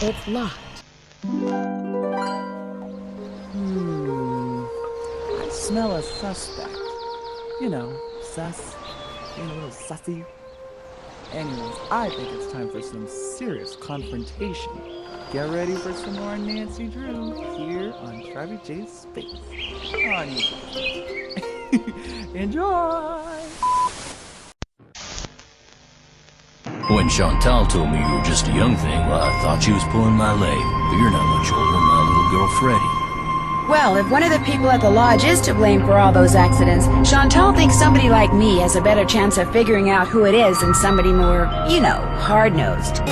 It's locked. I smell a suspect. You know, sus. Being a little sussy. Anyways, I think it's time for some serious confrontation. Get ready for some more Nancy Drew here on TravyJsSpace. On YouTube. Enjoy! When Chantal told me you were just a young thing, well, I thought she was pulling my leg. But you're not much older than my little girl Freddie. Well, if one of the people at the lodge is to blame for all those accidents, Chantal thinks somebody like me has a better chance of figuring out who it is than somebody more, you know, hard-nosed.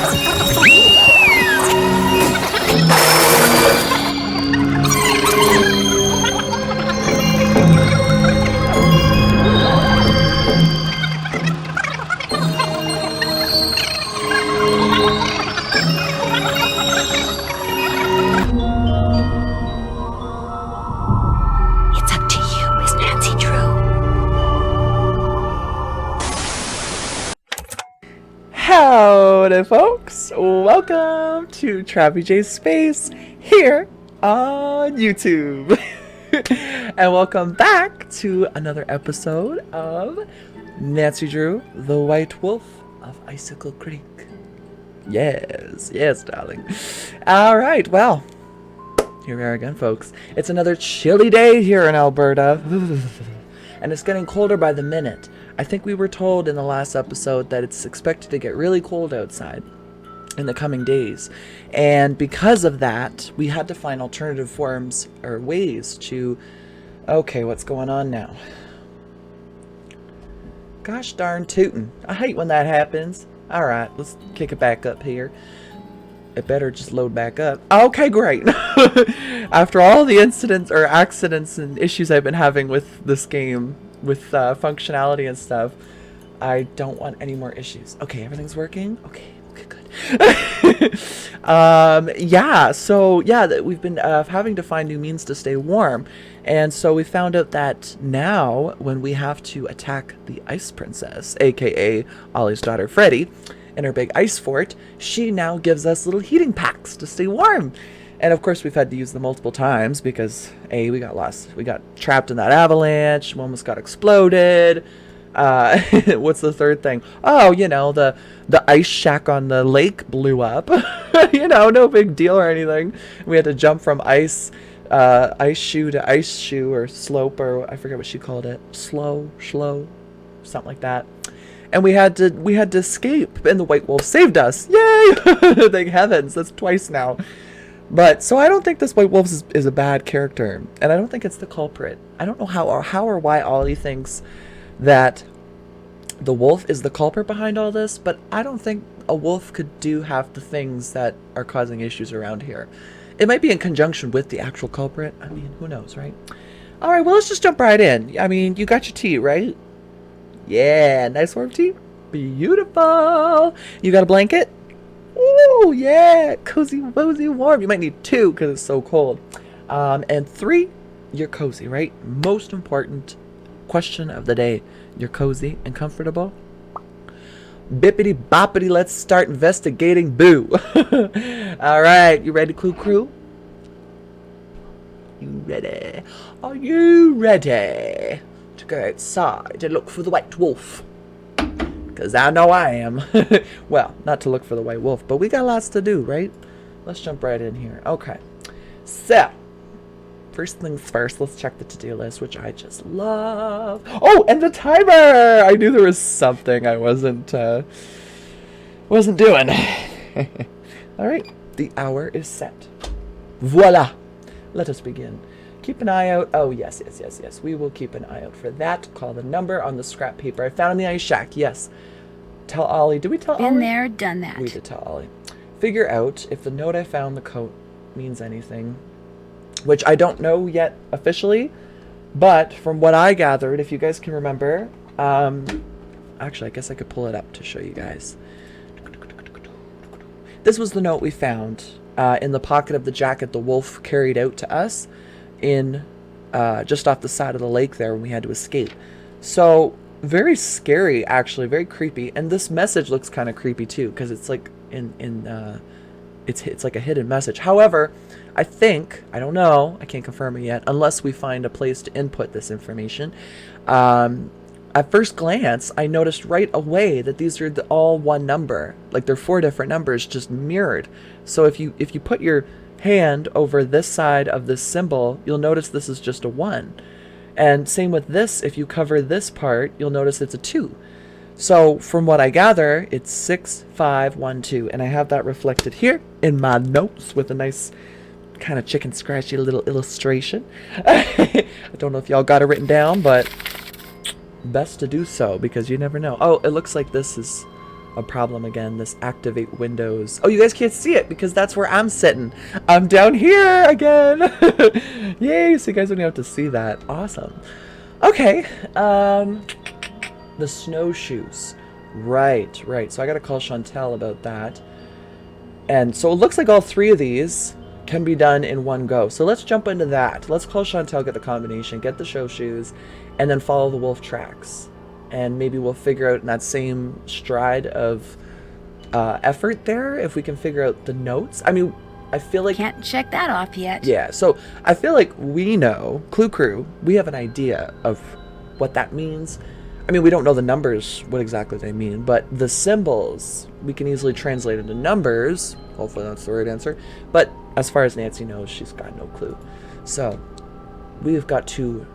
It's up to you, Miss Nancy Drew. Howdy, folks! Welcome to TravyJsSpace here on YouTube. And welcome back to another episode of Nancy Drew, the White Wolf of Icicle Creek. Yes, yes, darling. Alright, well, here we are again, folks. It's another chilly day here in Alberta. And it's getting colder by the minute. I think we were told in the last episode that it's expected to get really cold outside in the coming days. And because of that, we had to find alternative forms or ways to... Okay, what's going on now? Gosh darn tootin'. I hate when that happens. Alright, let's kick it back up here. It better just load back up. Okay, great. After all the incidents or accidents and issues I've been having with this game, with functionality and stuff, I don't want any more issues. Okay, everything's working? Okay, good. Yeah, so yeah, we've been having to find new means to stay warm. And so we found out that now when we have to attack the Ice Princess, aka Ollie's daughter Freddie, in her big ice fort, she now gives us little heating packs to stay warm. And of course we've had to use them multiple times because A, we got lost. We got trapped in that avalanche, we almost got exploded. What's the third thing? Oh, you know, the ice shack on the lake blew up. You know, no big deal or anything. We had to jump from ice shoe to ice shoe or slope, or I forget what she called it. Slow, something like that. And we had to escape, and the White Wolf saved us. Yay! Thank heavens, that's twice now. But so I don't think this White Wolf is a bad character, and I don't think it's the culprit. I don't know how or why Ollie thinks that the wolf is the culprit behind all this, but I don't think a wolf could do half the things that are causing issues around here. It might be in conjunction with the actual culprit. I mean, who knows, right? All right, well, let's just jump right in. I mean, you got your tea, right? Yeah, nice warm tea. Beautiful. You got a blanket? Ooh, yeah, cozy, wozy, warm. You might need two because it's so cold. And three, you're cozy, right? Most important question of the day. You're cozy and comfortable? Bippity boppity, let's start investigating boo. All right, you ready, Clue Crew? You ready? Are you ready to go outside and look for the White Wolf? Because I know I am. Well, not to look for the White Wolf, but we got lots to do, right? Let's jump right in here. Okay. So, first things first, let's check the to-do list, which I just love. Oh, and the timer! I knew there was something I wasn't doing. All right, the hour is set. Voila! Let us begin. Keep an eye out. Oh, yes. We will keep an eye out for that. Call the number on the scrap paper I found in the ice shack. Yes. Tell Ollie. Did we tell Ollie? Been there, done that. We did tell Ollie. Figure out if the note I found in the coat means anything. Which I don't know yet officially. But from what I gathered, if you guys can remember. Actually, I guess I could pull it up to show you guys. This was the note we found in the pocket of the jacket the wolf carried out to us. In just off the side of the lake there when we had to escape. So very scary, actually, very creepy. And this message looks kind of creepy too, because it's like in it's like a hidden message. However, I think, I don't know, I can't confirm it yet, unless we find a place to input this information. At first glance, I noticed right away that these are all one number. Like they're 4 different numbers just mirrored. So if you put your hand over this side of this symbol, you'll notice this is just a 1. And same with this, if you cover this part, you'll notice it's a 2. So from what I gather, it's 6, 5, 1, 2. And I have that reflected here in my notes with a nice kind of chicken scratchy little illustration. I don't know if y'all got it written down, but best to do so because you never know. Oh, it looks like this is a problem again, this activate windows. Oh, you guys can't see it because that's where I'm sitting. I'm down here again. Yay, so you guys don't even have to see that. Awesome. Okay, the snowshoes. Right. So I gotta call Chantel about that. And so it looks like all 3 of these can be done in one go. So let's jump into that. Let's call Chantel, get the combination, get the snowshoes, and then follow the wolf tracks. And maybe we'll figure out in that same stride of effort there if we can figure out the notes. I mean, I feel like... Can't check that off yet. Yeah, so I feel like we know, Clue Crew, we have an idea of what that means. I mean, we don't know the numbers, what exactly they mean, but the symbols, we can easily translate into numbers. Hopefully that's the right answer. But as far as Nancy knows, she's got no clue. So we've got to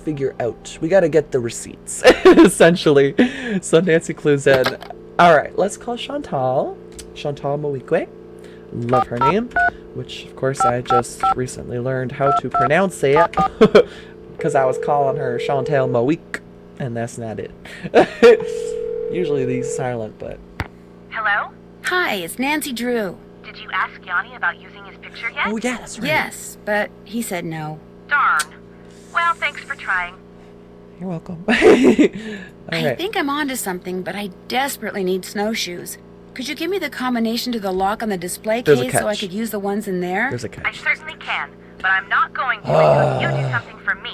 figure out. We got to get the receipts, essentially. So Nancy clues in. All right, let's call Chantal. Chantal Moique. Love her name, which, of course, I just recently learned how to pronounce it because I was calling her Chantal Moique, and that's not it. Usually these silent, but... Hello? Hi, it's Nancy Drew. Did you ask Yanni about using his picture yet? Oh, yeah, that's right. Yes, but he said no. Darn. Well, thanks for trying. You're welcome. I Alright. think I'm onto something, but I desperately need snowshoes. Could you give me the combination to the lock on the display There's a case so I catch. could use the ones in there? There's a I catch. certainly can, but I'm not going to until you do something for me.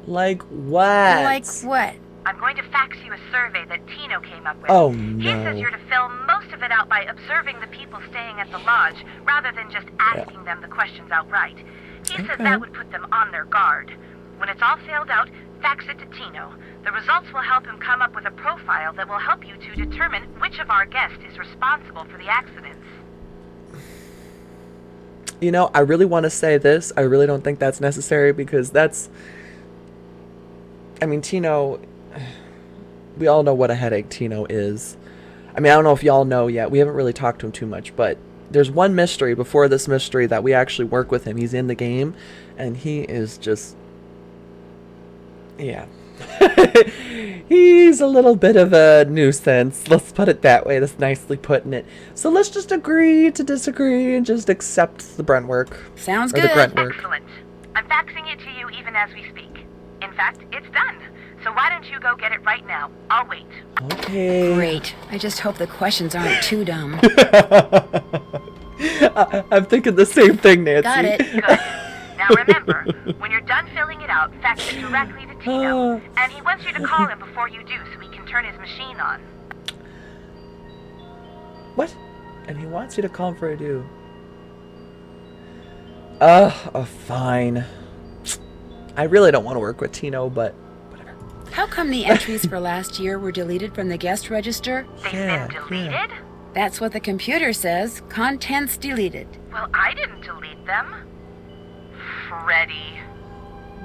Like what? Like what? I'm going to fax you a survey that Tino came up with. Oh, He says no. you're to fill most of it out by observing the people staying at the lodge, rather than just asking them the questions outright. He says that would put them on their guard. When it's all filled out, fax it to Tino. The results will help him come up with a profile that will help you to determine which of our guests is responsible for the accidents. You know, I really want to say this. I really don't think that's necessary because that's... I mean, Tino... We all know what a headache Tino is. I mean, I don't know if y'all know yet. We haven't really talked to him too much, but there's one mystery before this mystery that we actually work with him. He's in the game, and he is just... Yeah. He's a little bit of a nuisance. Let's put it that way. That's nicely putting it. So let's just agree to disagree and just accept the brunt work. Sounds Or the good. grunt work. Excellent. I'm faxing it to you even as we speak. In fact, it's done. So why don't you go get it right now? I'll wait. Okay. Great. I just hope the questions aren't too dumb. I'm thinking the same thing, Nancy. Got it. Good. Now remember, when you're done filling it out, fax it directly to Tino. And he wants you to call him before you do so he can turn his machine on. What? And he wants you to call him for a do. Fine. I really don't want to work with Tino, but whatever. How come the entries for last year were deleted from the guest register? They've Yeah, been deleted? That's what the computer says. Contents deleted. Well, I didn't delete them. Freddy.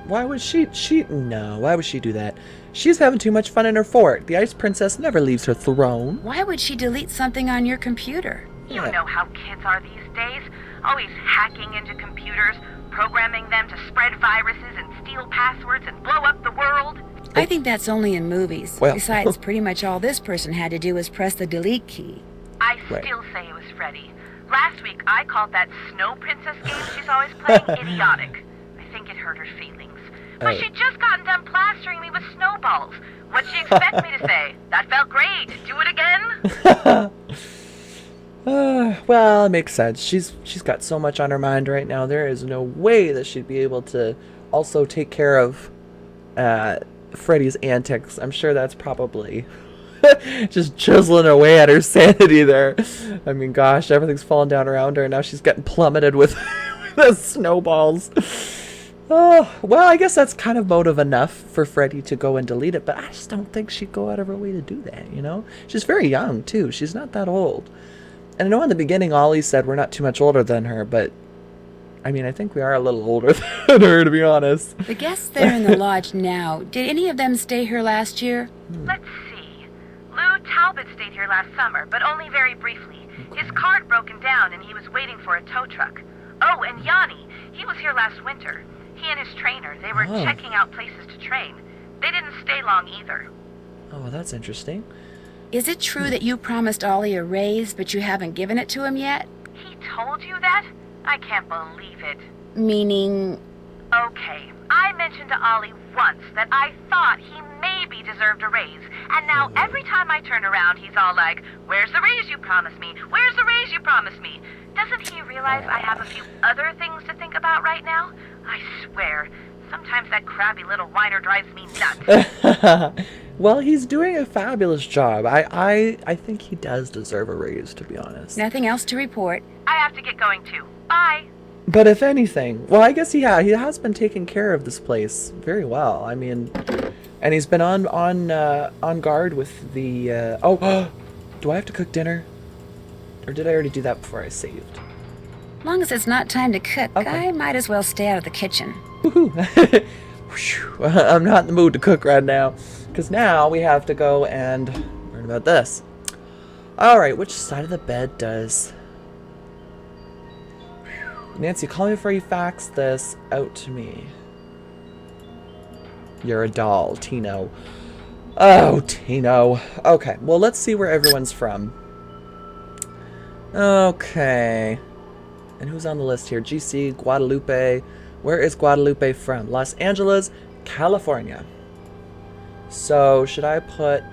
Why would she no, why would she do that? She's having too much fun in her fort. The Ice Princess never leaves her throne. Why would she delete something on your computer? You Yeah. know how kids are these days. Always hacking into computers, programming them to spread viruses and steal passwords and blow up the world. I think that's only in movies. Well- Besides, pretty much all this person had to do was press the delete key. I Right. still say it was Freddy. Last week, I called that Snow Princess game she's always playing idiotic. I think it hurt her feelings. But Oh. she'd just gotten done plastering me with snowballs. What'd she expect me to say? That felt great. Do it again? Well, it makes sense. She's got so much on her mind right now. There is no way that she'd be able to also take care of Freddy's antics. I'm sure that's probably Just chiseling away at her sanity there. I mean, gosh, everything's falling down around her, and now she's getting plummeted with the snowballs. Oh, well, I guess that's kind of motive enough for Freddy to go and delete it, but I just don't think she'd go out of her way to do that, you know? She's very young, too. She's not that old. And I know in the beginning, Ollie said we're not too much older than her, but I mean, I think we are a little older than her, to be honest. The guests that are in the lodge now, did any of them stay here last year? Let's see. Lou Talbot stayed here last summer, but only very briefly. His cart broken down and he was waiting for a tow truck. Oh, and Yanni, he was here last winter. He and his trainer, they were checking out places to train. They didn't stay long either. Oh, that's interesting. Is it true that you promised Ollie a raise, but you haven't given it to him yet? He told you that? I can't believe it. Meaning... Okay, I mentioned to Ollie once that I thought he maybe deserved a raise, and now every time I turn around, he's all like, "Where's the raise you promised me? Where's the raise you promised me?" Doesn't he realize I have a few other things to think about right now? I swear, sometimes that crabby little whiner drives me nuts. Well, he's doing a fabulous job. I think he does deserve a raise, to be honest. Nothing else to report. I have to get going too. Bye. But if anything, well, I guess he has been taking care of this place very well. I mean, and he's been on guard with the. Do I have to cook dinner, or did I already do that before I saved? Long as it's not time to cook, Okay. I might as well stay out of the kitchen. Woohoo! I'm not in the mood to cook right now, because now we have to go and learn about this. All right, which side of the bed does? Nancy, call me before you fax this out to me. You're a doll, Tino. Oh, Tino. Okay, well, let's see where everyone's from. Okay. And who's on the list here? GC, Guadalupe. Where is Guadalupe from? Los Angeles, California. So, should I put...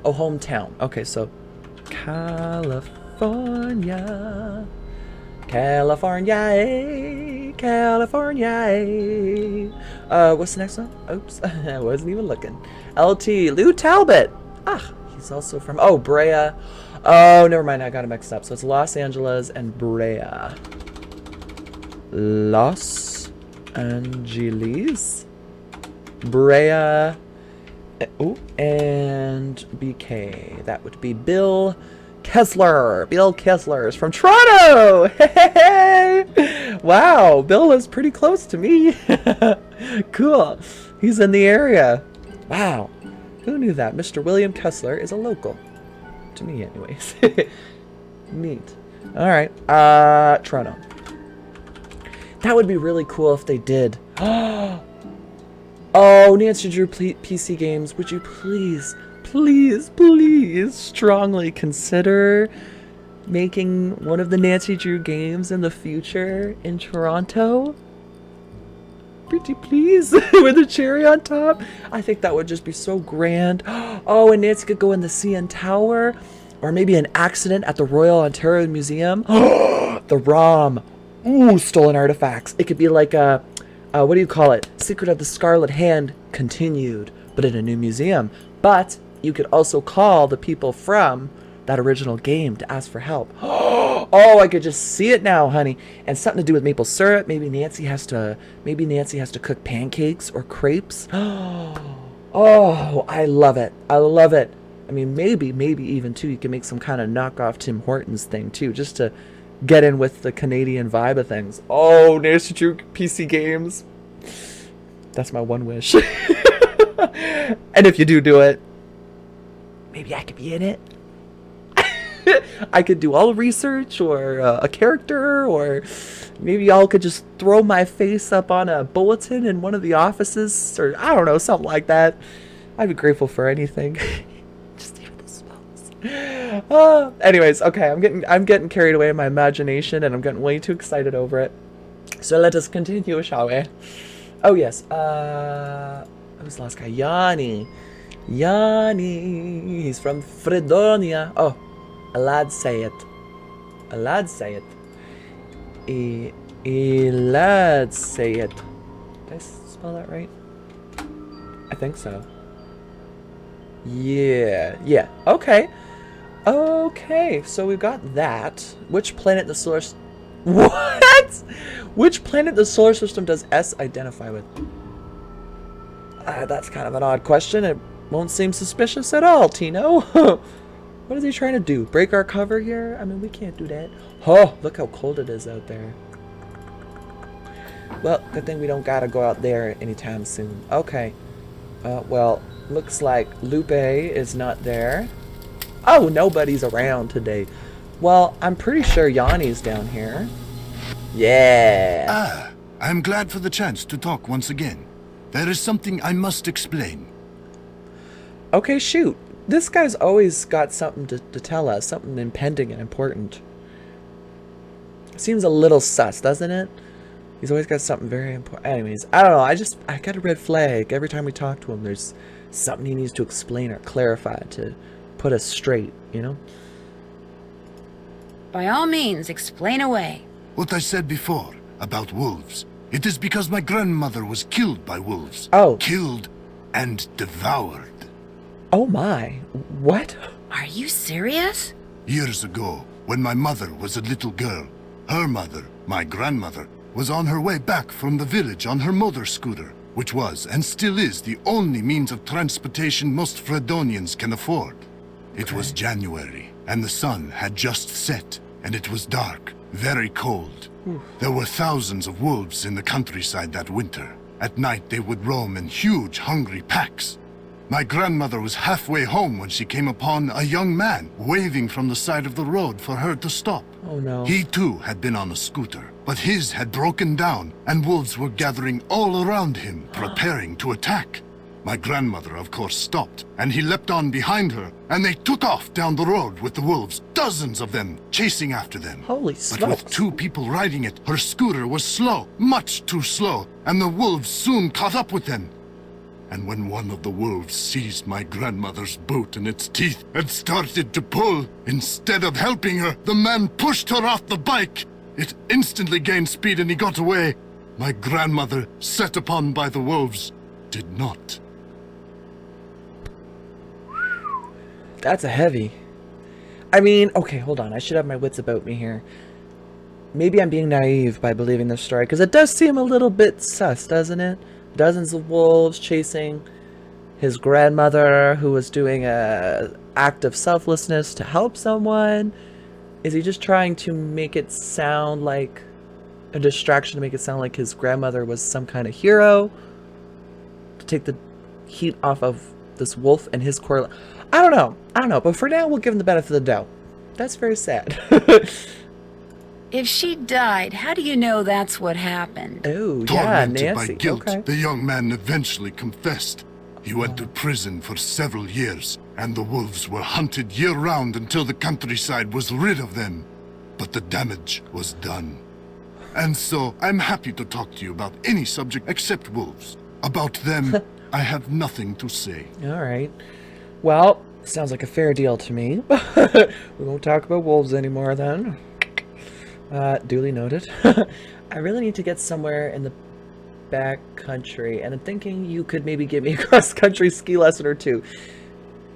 Oh, hometown. Okay, so... California... California, California. What's the next one? Oops, I wasn't even looking. LT, Lou Talbot. Ah, he's also from, oh, Brea. Oh, never mind, I got it mixed up. So it's Los Angeles and Brea. Los Angeles, Brea, oh, and BK. That would be Bill Kessler. Bill Kessler is from Toronto. Hey! Wow, Bill is pretty close to me. Cool. He's in the area. Wow. Who knew that? Mr. William Kessler is a local. To me, anyways. Neat. All right. Toronto. That would be really cool if they did. Oh, Nancy Drew PC Games, would you please strongly consider making one of the Nancy Drew games in the future in Toronto? Pretty please, with a cherry on top. I think that would just be so grand. Oh, and Nancy could go in the CN Tower, or maybe an accident at the Royal Ontario Museum. The ROM. Ooh, stolen artifacts. It could be like a, what do you call it? Secret of the Scarlet Hand continued, but in a new museum. But you could also call the people from that original game to ask for help. Oh, I could just see it now, honey. And something to do with maple syrup. Maybe Nancy has to cook pancakes or crepes. Oh, I love it. I love it. I mean, maybe even too, you can make some kind of knockoff Tim Hortons thing too, just to get in with the Canadian vibe of things. Oh, Nancy Drew PC Games. That's my one wish. And if you do it, maybe I could be in it. I could do all the research, or a character, or maybe y'all could just throw my face up on a bulletin in one of the offices, or I don't know, something like that. I'd be grateful for anything. Just even the smells. Anyways, okay, I'm getting carried away in my imagination, and I'm getting way too excited over it. So let us continue, shall we? Oh yes. Who's the last guy? Yanni. He's from Fredonia. Oh, a lad say it. A lad say it. A lad say it. Did I spell that right? I think so. Yeah. Yeah. Okay. Okay. So we've got that. Which planet the solar... What? Which planet the solar system does S identify with? That's kind of an odd question. It won't seem suspicious at all, Tino. What is he trying to do? Break our cover here? I mean, we can't do that. Oh, look how cold it is out there. Well, good thing we don't gotta go out there anytime soon. Okay. Well, looks like Lupe is not there. Oh, nobody's around today. Well, I'm pretty sure Yanni's down here. Yeah. Ah, I'm glad for the chance to talk once again. There is something I must explain. Okay, shoot. This guy's always got something to tell us, something impending and important. Seems a little sus, doesn't it? He's always got something very important. Anyways, I don't know. I got a red flag every time we talk to him. There's something he needs to explain or clarify to put us straight, you know? By all means, explain away. What I said before about wolves, it is because my grandmother was killed by wolves. Oh. Killed and devoured. Oh my. What? Are you serious? Years ago, when my mother was a little girl, her mother, my grandmother, was on her way back from the village on her motor scooter, which was and still is the only means of transportation most Fredonians can afford. It was January, and the sun had just set, and it was dark, very cold. There were thousands of wolves in the countryside that winter. At night they would roam in huge, hungry packs. My grandmother was halfway home when she came upon a young man waving from the side of the road for her to stop. Oh no. He too had been on a scooter, but his had broken down, and wolves were gathering all around him, preparing to attack. My grandmother, of course, stopped, and he leapt on behind her, and they took off down the road with the wolves, dozens of them, chasing after them. Holy But smokes. with two people riding it, her scooter was slow, much too slow, and the wolves soon caught up with them. And when one of the wolves seized my grandmother's boot in its teeth and started to pull, instead of helping her, the man pushed her off the bike. It instantly gained speed and he got away. My grandmother, set upon by the wolves, did not. That's a heavy. I mean, okay, hold on. I should have my wits about me here. Maybe I'm being naive by believing this story, because it does seem a little bit sus, doesn't it? Dozens of wolves chasing his grandmother, who was doing a act of selflessness to help someone. Is he just trying to make it sound like a distraction, to make it sound like his grandmother was some kind of hero? To take the heat off of this wolf and his quarrel? I don't know. But for now, we'll give him the benefit of the doubt. That's very sad. If she died, how do you know that's what happened? Oh, yeah, Tormented Nancy. by guilt, Okay. the young man eventually confessed. He went to prison for several years, and the wolves were hunted year-round until the countryside was rid of them. But the damage was done. And so, I'm happy to talk to you about any subject except wolves. About them, I have nothing to say. All right. Well, sounds like a fair deal to me. We won't talk about wolves anymore then. Duly noted. I really need to get somewhere in the back country, and I'm thinking you could maybe give me a cross-country ski lesson or two.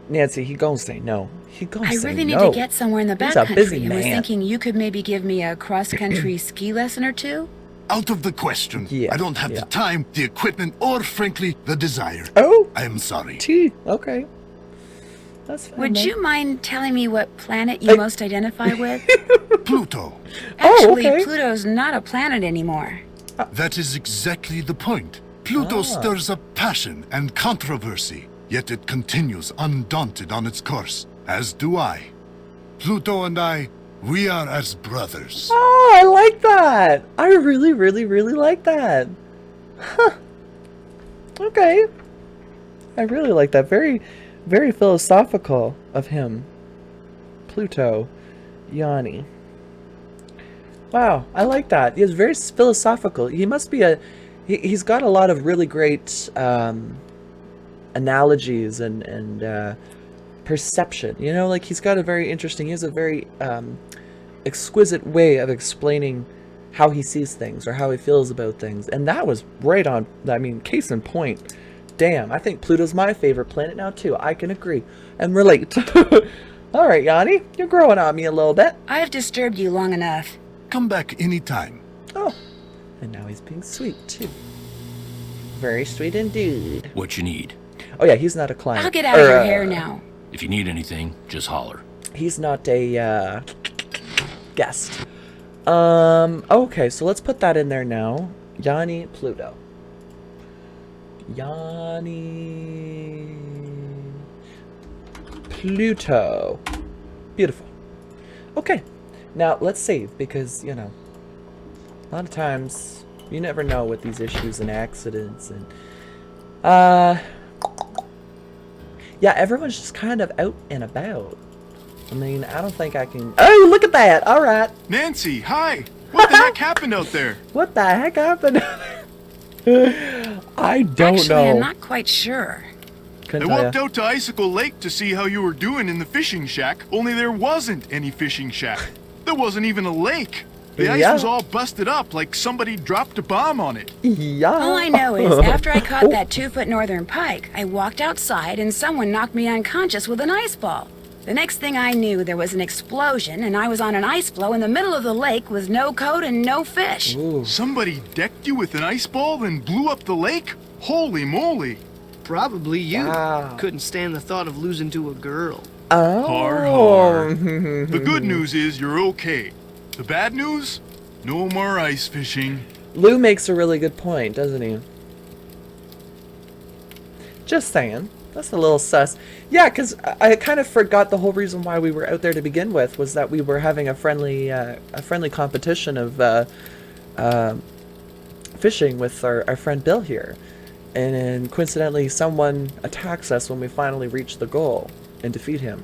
Nancy, he gonna say no. He gonna I say really need no. to get somewhere in the He's a busy backcountry. I was man. thinking you could maybe give me a cross-country ski lesson or two. Out of the question. Yeah, I don't have yeah. the time, the equipment, or frankly, the desire. Oh, I am sorry. T. Okay. That's fine. Would then. you mind telling me what planet you most identify with? Pluto. Actually, okay. Pluto's not a planet anymore. That is exactly the point. Pluto stirs up passion and controversy, yet it continues undaunted on its course, as do I. Pluto and I, we are as brothers. Oh, I like that. I really, really, really like that. Huh. Okay. I really like that. Very, very philosophical of him. Pluto. Yanni. Wow, I like that. He's very philosophical. He must be he's got a lot of really great analogies and perception. You know, like he's got a very interesting, he has a very exquisite way of explaining how he sees things or how he feels about things. And that was right on, I mean, case in point. damn, I think Pluto's my favorite planet now too. I can agree and relate. Alright, Yanni, you're growing on me a little bit. I've disturbed you long enough. Come back anytime. Oh, and now he's being sweet too. Very sweet indeed. What you need? Oh yeah, he's not a client. I'll get out of your hair now. If you need anything, just holler. He's not a guest. Okay, so let's put that in there now. Yanni, Pluto. Yanni, Pluto. Beautiful. Okay, now let's save because, you know, a lot of times you never know with these issues and accidents and yeah, everyone's just kind of out and about. I mean, I don't think I can. Oh, look at that! All right. Nancy, hi. What the heck happened out there? What the heck happened? I don't Actually, know. I'm not quite sure. I Couldn't tell walked ya. out to Icicle Lake to see how you were doing in the fishing shack, only there wasn't any fishing shack. There wasn't even a lake. The ice Yeah. was all busted up like somebody dropped a bomb on it. Yeah. All I know is after I caught that 2-foot northern pike, I walked outside and someone knocked me unconscious with an ice ball. The next thing I knew, there was an explosion and I was on an ice floe in the middle of the lake with no coat and no fish. Ooh. Somebody decked you with an ice ball and blew up the lake? Holy moly. Probably you. Wow. Couldn't stand the thought of losing to a girl. Oh. Har, har. The good news is you're okay. The bad news? No more ice fishing. Lou makes a really good point, doesn't he? Just saying. That's a little sus. Yeah, because I kind of forgot the whole reason why we were out there to begin with was that we were having a friendly competition of fishing with our friend Bill here. And then coincidentally, someone attacks us when we finally reach the goal and defeat him.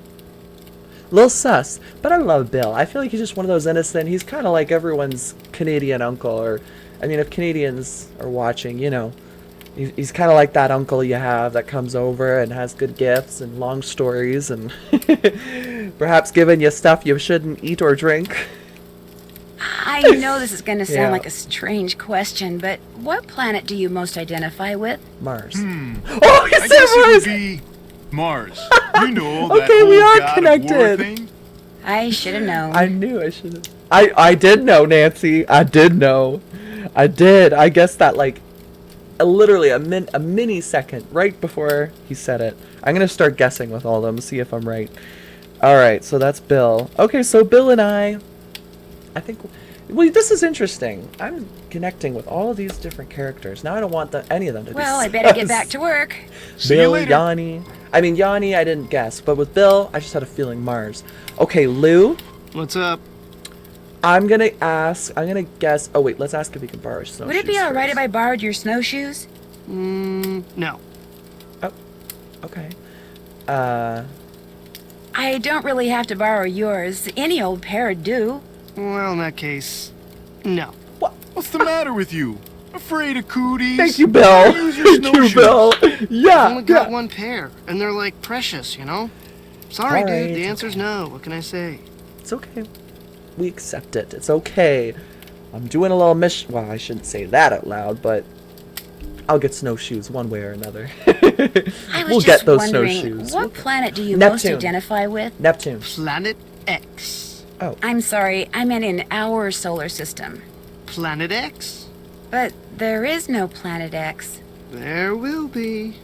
Little sus, but I love Bill. I feel like he's just one of those innocent. He's kind of like everyone's Canadian uncle, or, I mean, if Canadians are watching, you know, he's kind of like that uncle you have that comes over and has good gifts and long stories and perhaps giving you stuff you shouldn't eat or drink. I know this is going to sound Yeah. like a strange question, but what planet do you most identify with? Mars. Oh, he I said guess it would Mars! be Mars. You know, that Okay, we whole are God of War connected. thing. I should have known. I knew I should have. I did know, Nancy. I did know. I did. I guessed that like literally a mini second right before he said it. I'm gonna start guessing with all of them, see if I'm right. All right, so that's Bill. Okay, so Bill and I think. Well, this is interesting. I'm connecting with all of these different characters. Now I don't want any of them to be. Well, I better get back to work. See you Bill, later. Yanni. I mean, Yanni, I didn't guess, but with Bill, I just had a feeling Mars. Okay, Lou. What's up? I'm gonna guess. Oh wait, let's ask if he can borrow his snowshoes. Would it be all right first. if I borrowed your snowshoes? No. Okay. I don't really have to borrow yours. Any old pair would do. Well, in that case, no. What's the matter with you? Afraid of cooties? Thank you, Bill. Use your Thank you, snowshoes. Bill. I've Yeah. only got yeah. one pair, and they're like precious, you know? Sorry, All right, dude. The it's answer's no. What can I say? It's okay. We accept it. It's okay. I'm doing a little mission. Well, I shouldn't say that out loud, but I'll get snowshoes one way or another. I was We'll just get those wondering, snowshoes. what planet do you most Neptune. identify with? Neptune. Planet X. I'm sorry, I meant in our solar system. Planet X? But there is no Planet X. There will be.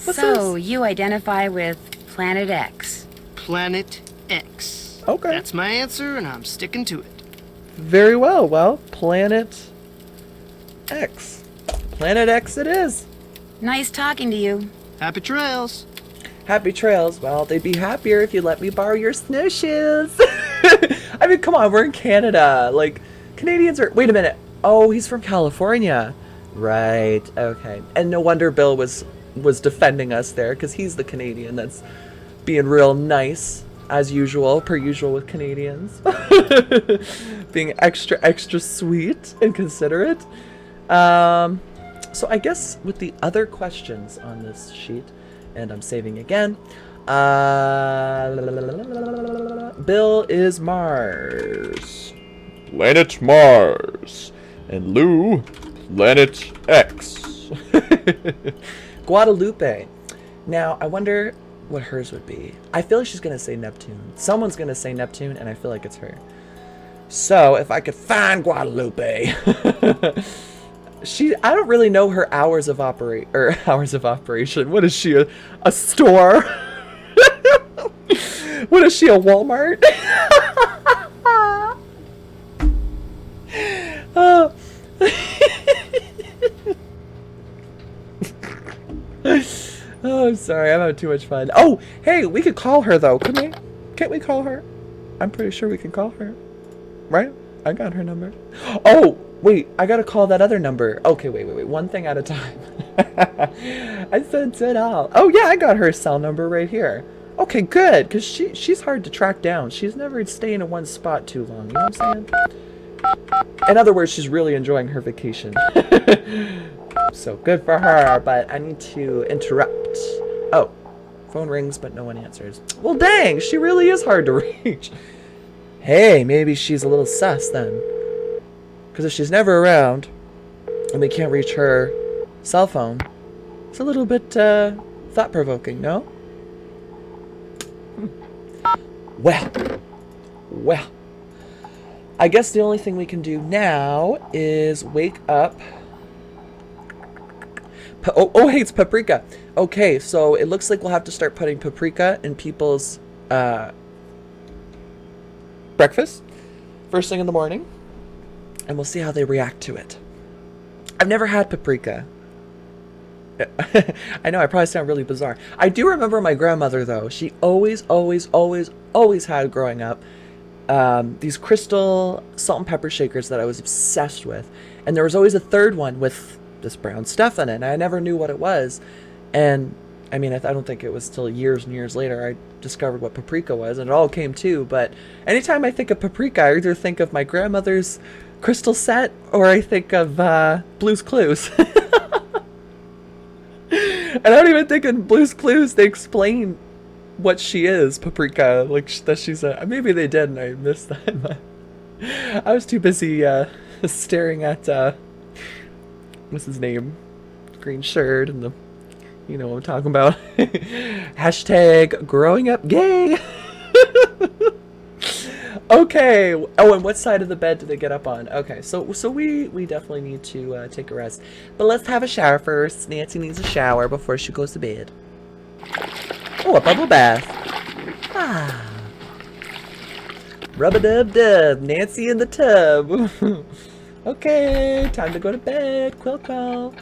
What's So this? you identify with Planet X. Planet X. Okay. That's my answer, and I'm sticking to it. Very well. Well, Planet X. Planet X it is. Nice talking to you. Happy trails. Happy trails. Well, they'd be happier if you let me borrow your snowshoes. I mean, come on, we're in Canada. Like, Canadians are... Wait a minute. Oh, he's from California. Right. Okay. And no wonder Bill was defending us there, because he's the Canadian that's being real nice, as usual, per usual with Canadians. Being extra sweet and considerate. So I guess with the other questions on this sheet, and I'm saving again, Bill is Mars. Planet Mars. And Lou, Planet X. Guadalupe. Now, I wonder what hers would be. I feel like she's going to say Neptune. Someone's going to say Neptune, and I feel like it's her. So, if I could find Guadalupe. I don't really know her hours of operation. What is she, a store? What is she, a Walmart? Oh. Oh, I'm sorry. I'm having too much fun. Oh, hey, we could call her, though. Can't we call her? I'm pretty sure we can call her. Right? I got her number. Oh, wait. I got to call that other number. Okay, wait. One thing at a time. I sent it out. Oh, yeah, I got her cell number right here. Okay, good. Because she's hard to track down. She's never staying in one spot too long. You know what I'm saying? In other words, she's really enjoying her vacation. So good for her, but I need to interrupt. Oh, phone rings, but no one answers. Well, dang, she really is hard to reach. Hey, maybe she's a little sus then. Because if she's never around, and we can't reach her cell phone, it's a little bit thought-provoking, no? Well. I guess the only thing we can do now is wake up. Oh, hey, it's paprika. Okay, so it looks like we'll have to start putting paprika in people's breakfast first thing in the morning, and we'll see how they react to it. I've never had paprika. I know I probably sound really bizarre. I do remember my grandmother, though. She always had, growing up, these crystal salt and pepper shakers that I was obsessed with. And there was always a third one with this brown stuff in it, and I never knew what it was. And I mean, I don't think it was till years and years later I discovered what paprika was, and it all came too. But anytime I think of paprika, I either think of my grandmother's crystal set, or I think of Blue's Clues. And I don't even think in Blue's Clues they explain what she is, paprika, like that she's a, maybe they did and I missed that, but I was too busy staring at what's his name, green shirt, and the, you know what I'm talking about. Hashtag growing up gay. Okay. Oh, and what side of the bed do they get up on? Okay, so we definitely need to take a rest, but let's have a shower first. Nancy needs a shower before she goes to bed. Oh, a bubble bath. Ah. Rub-a-dub-dub. Nancy in the tub. Okay, time to go to bed. Quill.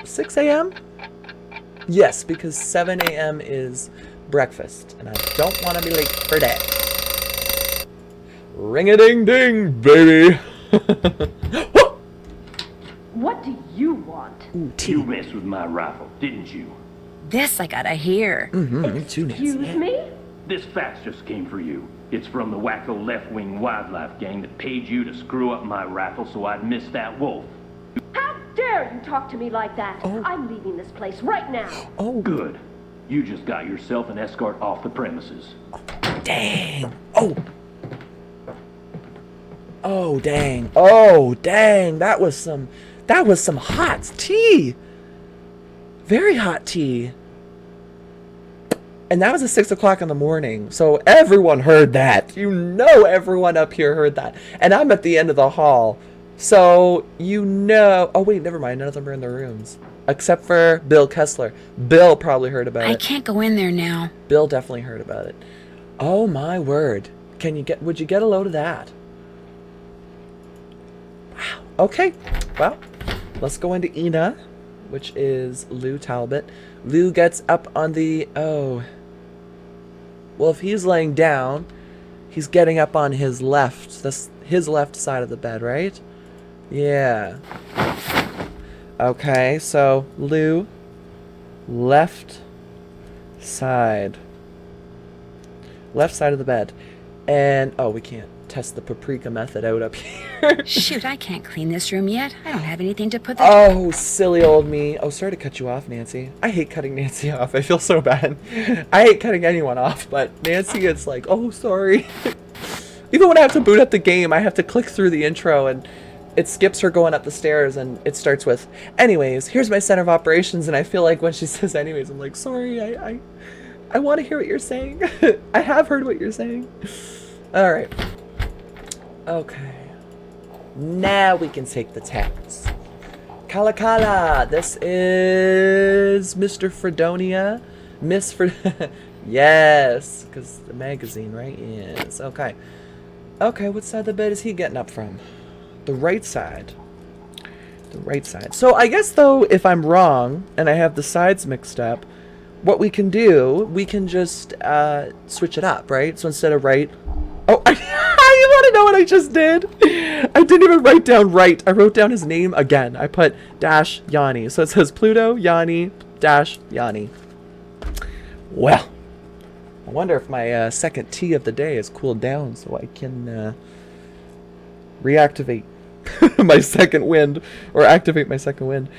6 a.m.? Yes, because 7 a.m. is breakfast, and I don't want to be late for that. Ring-a-ding-ding, baby. What do you want? Ooh, tea. You messed with my rifle, didn't you? This I gotta hear. Me too, Nancy. Excuse me? This fax just came for you. It's from the wacko left-wing wildlife gang that paid you to screw up my rifle so I'd miss that wolf. How dare you talk to me like that? Oh. I'm leaving this place right now. Oh, Good. You just got yourself an escort off the premises. dang. Oh, dang. Oh, dang. That was some hot tea. Very hot tea. And that was at 6 o'clock in the morning. So everyone heard that. You know everyone up here heard that. And I'm at the end of the hall. So, you know... Oh, wait, never mind. None of them are in their rooms. Except for Bill Kessler. Bill probably heard about it. I can't go in there now. Bill definitely heard about it. Oh, my word. Would you get a load of that? Wow. Okay. Well, let's go into Ina, which is Lou Talbot. Lou gets up on the... Oh... Well, if he's laying down, he's getting up on his left. That's his left side of the bed, right? Yeah. Okay, so Lou, left side. Left side of the bed. And, oh, we can't test the paprika method out up here. Shoot, I can't clean this room yet. I don't have anything to put the... Oh, silly old me. Oh, sorry to cut you off, Nancy. I hate cutting Nancy off. I feel so bad. I hate cutting anyone off, but Nancy, it's like, oh, sorry. Even when I have to boot up the game, I have to click through the intro, and it skips her going up the stairs, and it starts with, anyways, here's my center of operations, and I feel like when she says anyways, I'm like, sorry, I want to hear what you're saying. I have heard what you're saying. All right. Okay. Now we can take the text. Kala Kala, this is Mr. Fredonia. Miss Fred... Yes, because the magazine, right? Yes, okay. Okay, what side of the bed is he getting up from? The right side. The right side. So I guess, though, if I'm wrong, and I have the sides mixed up, what we can do, we can just switch it up, right? So instead of right... Oh, you want to know what I just did? I didn't even write down right. I wrote down his name again. I put dash Yanni. So it says Pluto, Yanni, dash Yanni. Well, I wonder if my second tea of the day has cooled down so I can reactivate my second wind, or activate my second wind.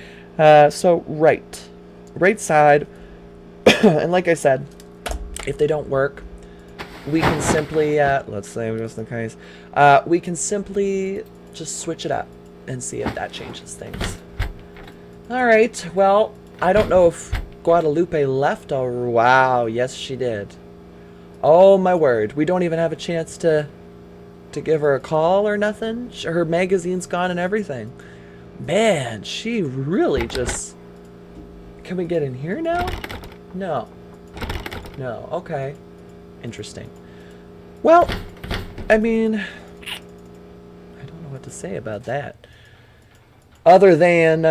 So right side, and like I said, if they don't work, we can simply, let's say just in case, we can simply just switch it up and see if that changes things. Alright, well, I don't know if Guadalupe left. Oh, wow, yes she did. Oh my word, we don't even have a chance to give her a call or nothing. Her magazine's gone and everything. Man, she really just... Can we get in here now? No. No, okay. Interesting. Well, I mean, I don't know what to say about that. Other than,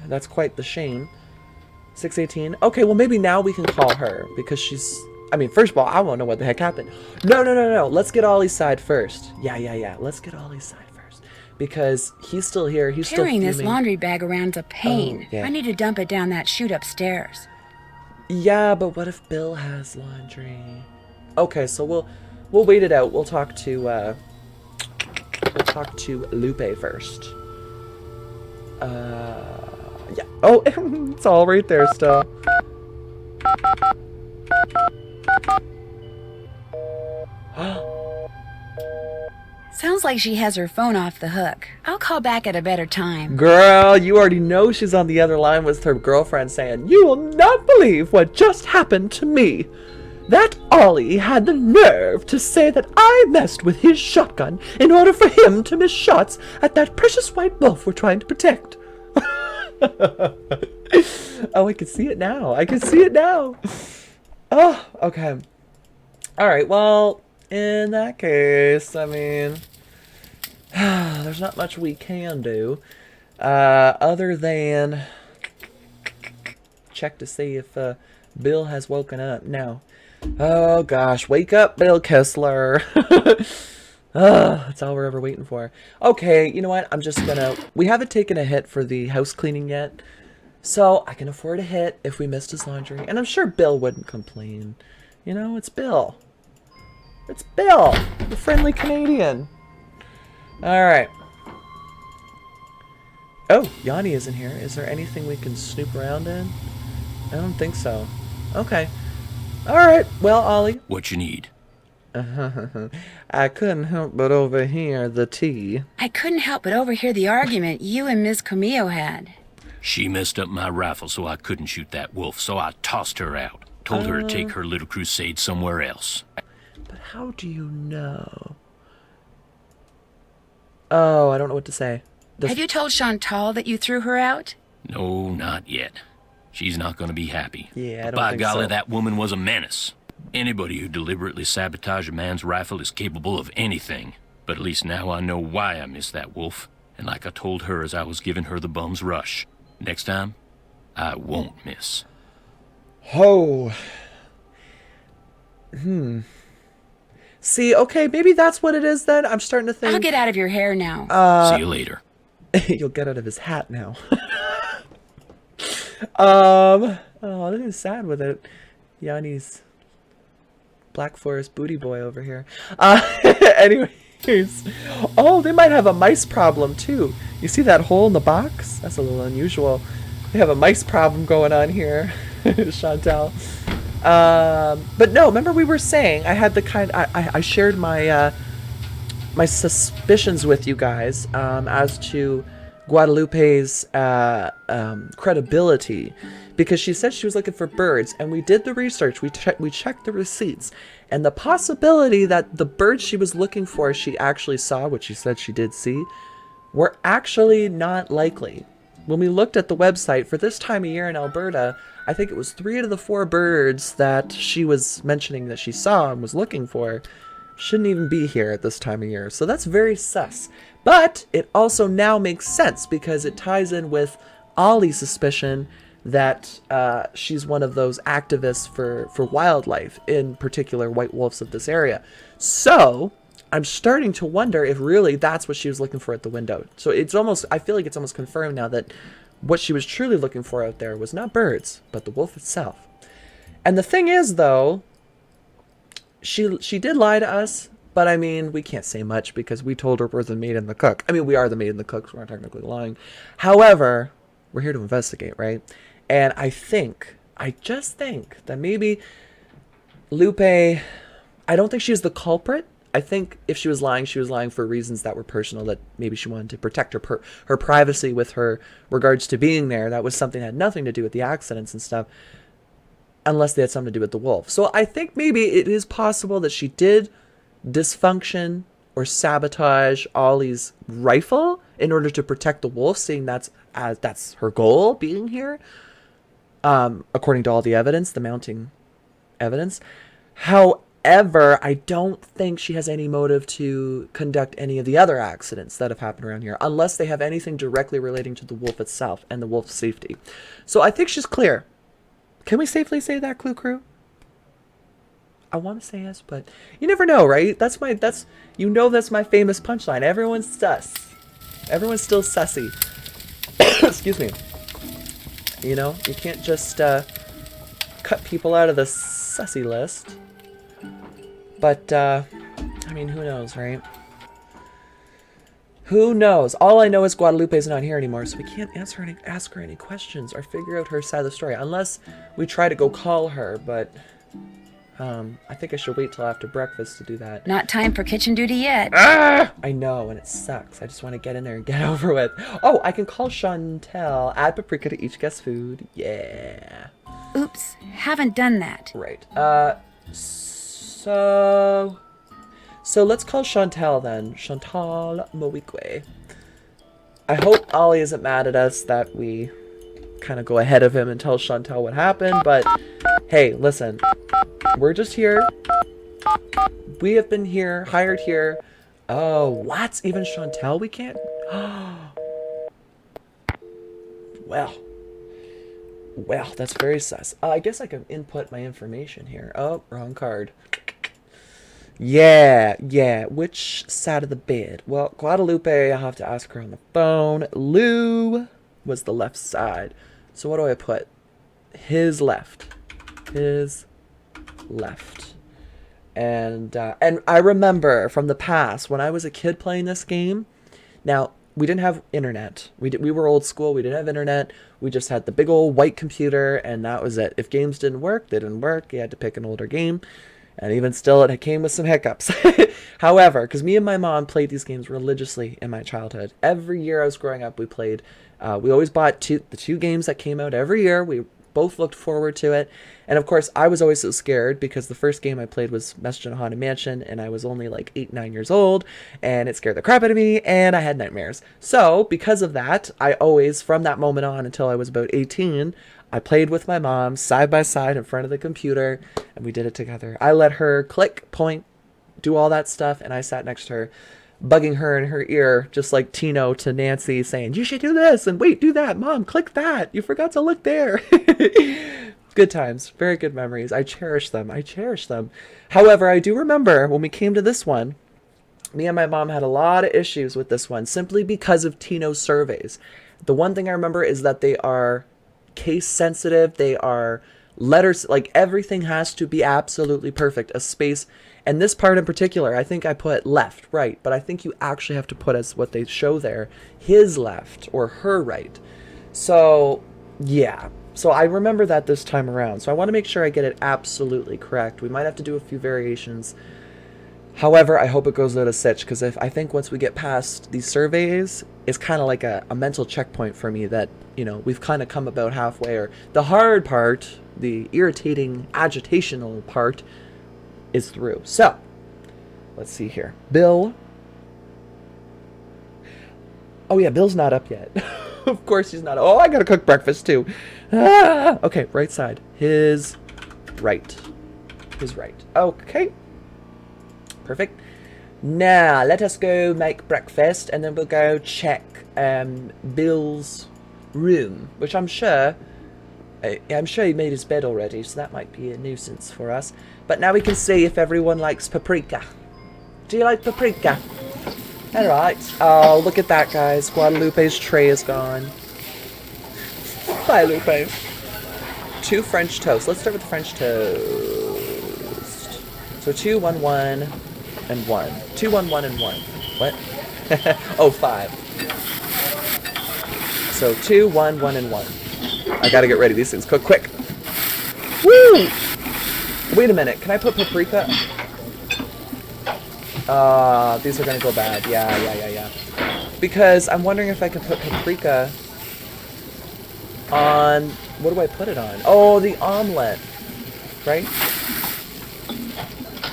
that's quite the shame. 618. Okay, well maybe now we can call her, because she's... I mean, first of all, I want to know what the heck happened. No. Let's get Ollie's side first. Yeah. Let's get Ollie's side first. Because he's still here. He's still carrying fuming. this laundry bag around's a pain. Oh, yeah. I need to dump it down that chute upstairs. Yeah, but what if Bill has laundry? Okay, so we'll wait it out. We'll talk to Lupe first. Yeah. Oh, it's all right there still. Sounds like she has her phone off the hook. I'll call back at a better time. Girl, you already know she's on the other line with her girlfriend saying, "You will not believe what just happened to me. That Ollie had the nerve to say that I messed with his shotgun in order for him to miss shots at that precious white wolf we're trying to protect." Oh, I can see it now. I can see it now. Oh, okay. Alright, well, in that case, I mean, there's not much we can do. Other than check to see if Bill has woken up. No. Oh gosh, wake up, Bill Kessler. That's all we're ever waiting for. Okay, you know what? I'm just gonna... We haven't taken a hit for the house cleaning yet, so I can afford a hit if we missed his laundry. And I'm sure Bill wouldn't complain. You know, it's Bill. It's Bill, the friendly Canadian. Alright. Oh, Yanni isn't here. Is there anything we can snoop around in? I don't think so. Okay. Alright, well, Ollie. What you need? I couldn't help but overhear the tea. I couldn't help but overhear the argument you and Miss Camillo had. She messed up my rifle so I couldn't shoot that wolf, so I tossed her out. Told her to take her little crusade somewhere else. But how do you know? Oh, I don't know what to say. Had you told Chantal that you threw her out? No, not yet. She's not going to be happy. Yeah, I don't By think golly, so. that woman was a menace. Anybody who deliberately sabotaged a man's rifle is capable of anything. But at least now I know why I missed that wolf. And like I told her as I was giving her the bum's rush, next time, I won't miss. Oh. See, okay, maybe that's what it is then. I'm starting to think... I'll get out of your hair now. See you later. You'll get out of his hat now. Oh, this is sad with it. Yanni's Black Forest booty boy over here. Anyways. Oh, they might have a mice problem too. You see that hole in the box? That's a little unusual. They have a mice problem going on here. Chantal. But no, remember we were saying I had the kind... I shared my my suspicions with you guys as to Guadalupe's credibility, because she said she was looking for birds, and we did the research. We checked the receipts, and the possibility that the birds she was looking for she actually saw, which she said she did see, were actually not likely. When we looked at the website for this time of year in Alberta, I think it was 3 out of the 4 birds that she was mentioning that she saw and was looking for shouldn't even be here at this time of year. So that's very sus. But it also now makes sense because it ties in with Ollie's suspicion that she's one of those activists for wildlife, in particular white wolves of this area. So I'm starting to wonder if really that's what she was looking for at the window. So it's almost, I feel like it's almost confirmed now that what she was truly looking for out there was not birds, but the wolf itself. And the thing is, though, she did lie to us, but I mean, we can't say much because we told her we're the maid and the cook. I mean, we are the maid and the cook, so we're not technically lying. However, we're here to investigate, right? And I just think that maybe Lupe, I don't think she's the culprit. I think if she was lying for reasons that were personal, that maybe she wanted to protect her privacy with her regards to being there. That was something that had nothing to do with the accidents and stuff, unless they had something to do with the wolf. So I think maybe it is possible that she did dysfunction or sabotage Ollie's rifle in order to protect the wolf, seeing that's her goal being here, according to all the evidence, the mounting evidence. However, I don't think she has any motive to conduct any of the other accidents that have happened around here, unless they have anything directly relating to the wolf itself and the wolf's safety. So I think she's clear. Can we safely say that, Clue Crew? I want to say yes, but you never know, right? That's my famous punchline. Everyone's sus. Everyone's still sussy. Excuse me. You know, you can't just cut people out of the sussy list. But, I mean, who knows, right? Who knows? All I know is Guadalupe's not here anymore, so we can't ask her any questions or figure out her side of the story, unless we try to go call her, but I think I should wait till after breakfast to do that. Not time for kitchen duty yet. I know, and it sucks. I just want to get in there and get over with. Oh, I can call Chantel, add paprika to each guest's food. Yeah. Oops, haven't done that. Right. So let's call Chantel then. Chantal Moikwe. I hope Ollie isn't mad at us that we kind of go ahead of him and tell Chantel what happened, but hey, listen. We're just here. We have been here, hired here. Oh, what? Even Chantel we can't? Well, that's very sus. I guess I can input my information here. Oh, wrong card. Yeah. Which side of the bed? Well, Guadalupe, I'll have to ask her on the phone. Lou was the left side. So what do I put? His left. And I remember from the past when I was a kid playing this game. Now, we didn't have internet. We were old school. We didn't have internet. We just had the big old white computer, and that was it. If games didn't work, they didn't work. You had to pick an older game. And even still, it came with some hiccups. However, because me and my mom played these games religiously in my childhood. Every year I was growing up, we played. We always bought the two games that came out every year. We both looked forward to it. And of course, I was always so scared because the first game I played was Message in a Haunted Mansion, and I was only like 8-9 years old, and it scared the crap out of me, and I had nightmares. So because of that, I always, from that moment on until I was about 18, I played with my mom side by side in front of the computer, and we did it together. I let her click, point, do all that stuff, and I sat next to her, bugging her in her ear, just like Tino to Nancy, saying, you should do this, and wait, do that, Mom, click that, you forgot to look there. Good times, very good memories. I cherish them. However, I do remember when we came to this one, me and my mom had a lot of issues with this one, simply because of Tino's surveys. The one thing I remember is that they are case sensitive, they are letters, like everything has to be absolutely perfect. A space, and this part in particular, I think I put left, right, but I think you actually have to put as what they show there, his left or her right. So yeah, so I remember that this time around, so I want to make sure I get it absolutely correct. We might have to do a few variations However, I hope it goes without a sitch, because I think once we get past these surveys, it's kind of like a mental checkpoint for me that, you know, we've kind of come about halfway, or the hard part, the irritating, agitational part, is through. So, let's see here. Bill. Oh yeah, Bill's not up yet. Of course he's not. Oh, I gotta cook breakfast too. Ah! Okay, right side. His right. His right. Okay. Perfect. Now, let us go make breakfast, and then we'll go check Bill's room, which I'm sure he made his bed already, so that might be a nuisance for us. But now we can see if everyone likes paprika. Do you like paprika? Alright. Oh, look at that, guys. Guadalupe's tray is gone. Bye, Lupe. 2 French toast. Let's start with French toast. So 2, 1, 1, and 1. 2, 1, 1, and 1. What? Oh, 5. So 2, 1, 1, and 1. I gotta get ready. These things cook quick. Woo! Wait a minute. Can I put paprika? These are gonna go bad. Yeah. Because I'm wondering if I can put paprika on... What do I put it on? Oh, the omelet. Right?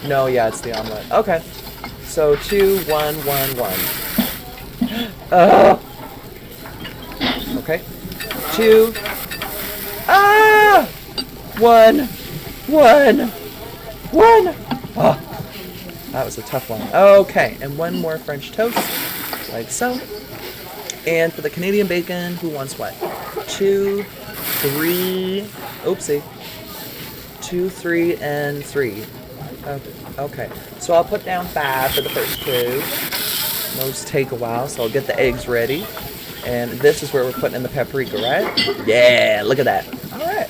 No, yeah, it's the omelet. Okay. So 2, 1, 1, 1. Okay. 2. 1. 1. Oh, that was a tough one. Okay, and 1 more French toast, like so. And for the Canadian bacon, who wants what? 2, 3. Oopsie. 2, 3, and 3. Okay, so I'll put down 5 for the first 2. Those take a while, so I'll get the eggs ready. And this is where we're putting in the paprika, right? Yeah, look at that. Alright.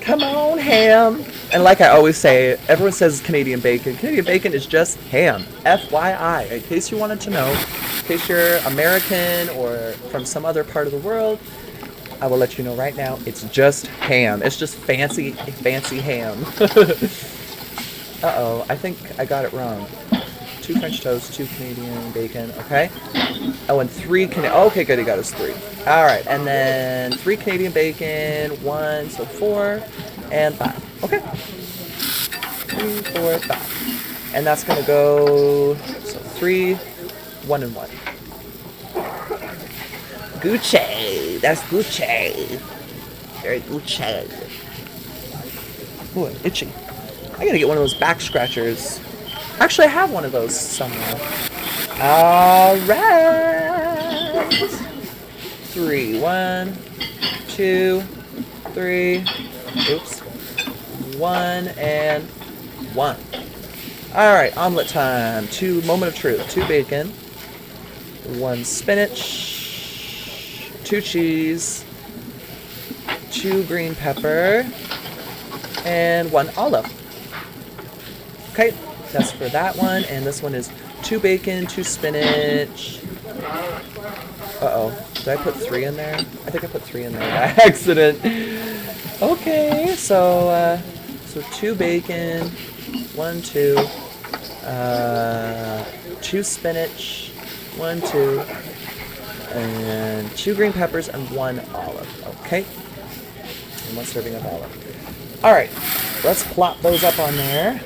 Come on, ham. And like I always say, everyone says Canadian bacon. Canadian bacon is just ham. FYI, in case you wanted to know. In case you're American or from some other part of the world, I will let you know right now, it's just ham. It's just fancy ham. Uh-oh, I think I got it wrong. 2 French toast, 2 Canadian bacon, okay? Oh, and 3 okay, good, he got us 3. Alright, and then 3 Canadian bacon, 1, so 4, and 5. Okay. 3, 4, 5. And that's gonna go, so 3, 1, and 1. Gucci! That's Gucci! Very Gucci. Ooh, itchy. I gotta get one of those back scratchers. Actually, I have one of those somewhere. Alright! 3, 1, 2, 3, oops. 1, and 1. Alright, omelet time. 2, moment of truth. 2 bacon, 1 spinach, 2 cheese, 2 green pepper, and 1 olive. Okay, that's for that one, and this one is 2 bacon, 2 spinach. Uh-oh, did I put 3 in there? I think I put 3 in there by accident. Okay, so 2 bacon, 1, 2, 2 spinach, 1, 2, and 2 green peppers and 1 olive. Okay, and 1 serving of olive. Alright, let's plop those up on there.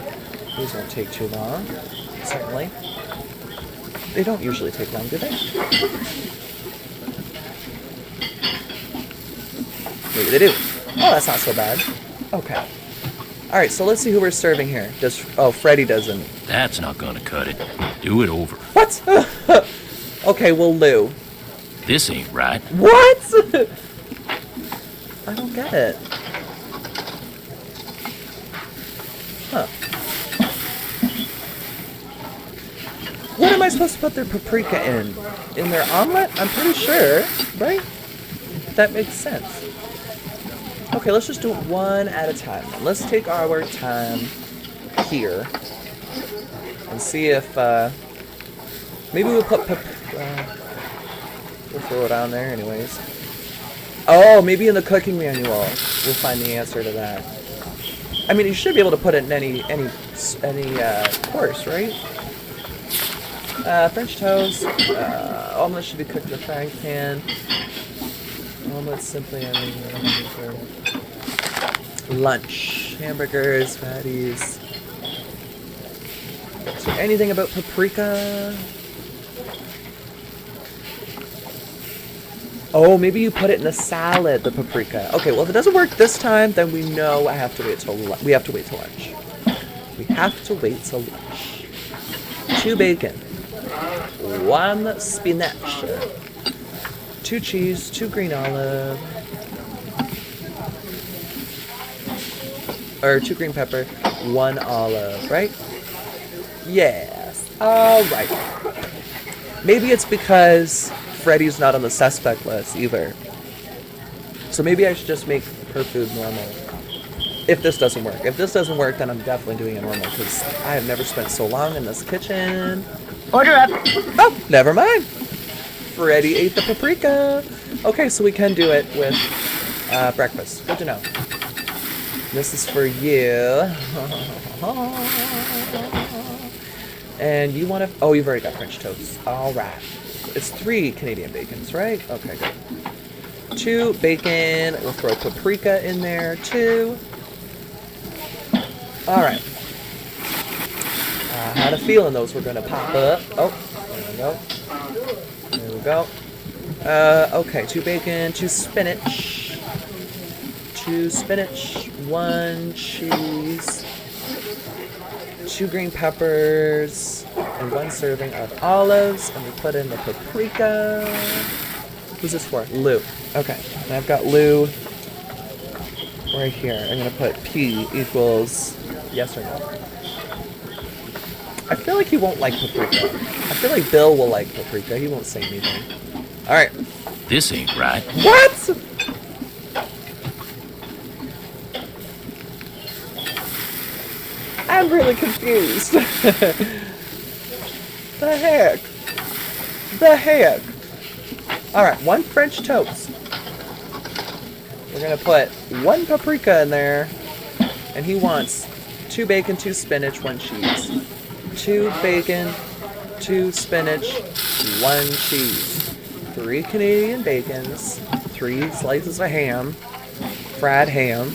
These won't take too long, certainly. They don't usually take long, do they? Maybe they do. Oh, that's not so bad. Okay. Alright, so let's see who we're serving here. Oh, Freddy doesn't. That's not gonna cut it. Do it over. What? Okay, well, Lou. This ain't right. What? I don't get it. Huh. What am I supposed to put their paprika in? In their omelet? I'm pretty sure, right? That makes sense. Okay, let's just do it one at a time. Let's take our time here and see if maybe we'll put we'll throw it on there anyways. Oh, maybe in the cooking manual we'll find the answer to that. I mean, you should be able to put it in any course, right? French toast. Omelette should be cooked in a frying pan. Omelette simply for lunch. Hamburgers, patties. Is there anything about paprika? Oh, maybe you put it in a salad, the paprika. Okay, well if it doesn't work this time, then we know I have to wait till lunch. We have to wait till lunch. We have to wait till lunch. 2 bacon. 1 spinach. 2 cheese, 2 green olive. Or 2 green pepper, 1 olive, right? Yes. Alright. Maybe it's because Freddy's not on the suspect list either. So maybe I should just make her food normal. If this doesn't work. If this doesn't work, then I'm definitely doing it normal because I have never spent so long in this kitchen. Order up. Oh, never mind. Freddy ate the paprika. Okay, so we can do it with breakfast. Good to know. This is for you. And you want to... Oh, you've already got French toast. All right. It's 3 Canadian bacons, right? Okay, good. 2 bacon. We'll throw paprika in there, too. All right. I had a feeling those were going to pop up. Oh, there we go. There we go. Okay, 2 bacon, 2 spinach. 2 spinach, 1 cheese, 2 green peppers, and 1 serving of olives. And we put in the paprika. Who's this for? Lou. Okay, and I've got Lou right here. I'm going to put P equals yes or no. I feel like he won't like paprika. I feel like Bill will like paprika. He won't say anything. All right. This ain't right. What? I'm really confused. The heck? The heck? Alright, 1 French toast. We're gonna put 1 paprika in there. And he wants 2 bacon, 2 spinach, 1 cheese. 2 bacon, 2 spinach, 1 cheese. 3 Canadian bacons. 3 slices of ham. Fried ham.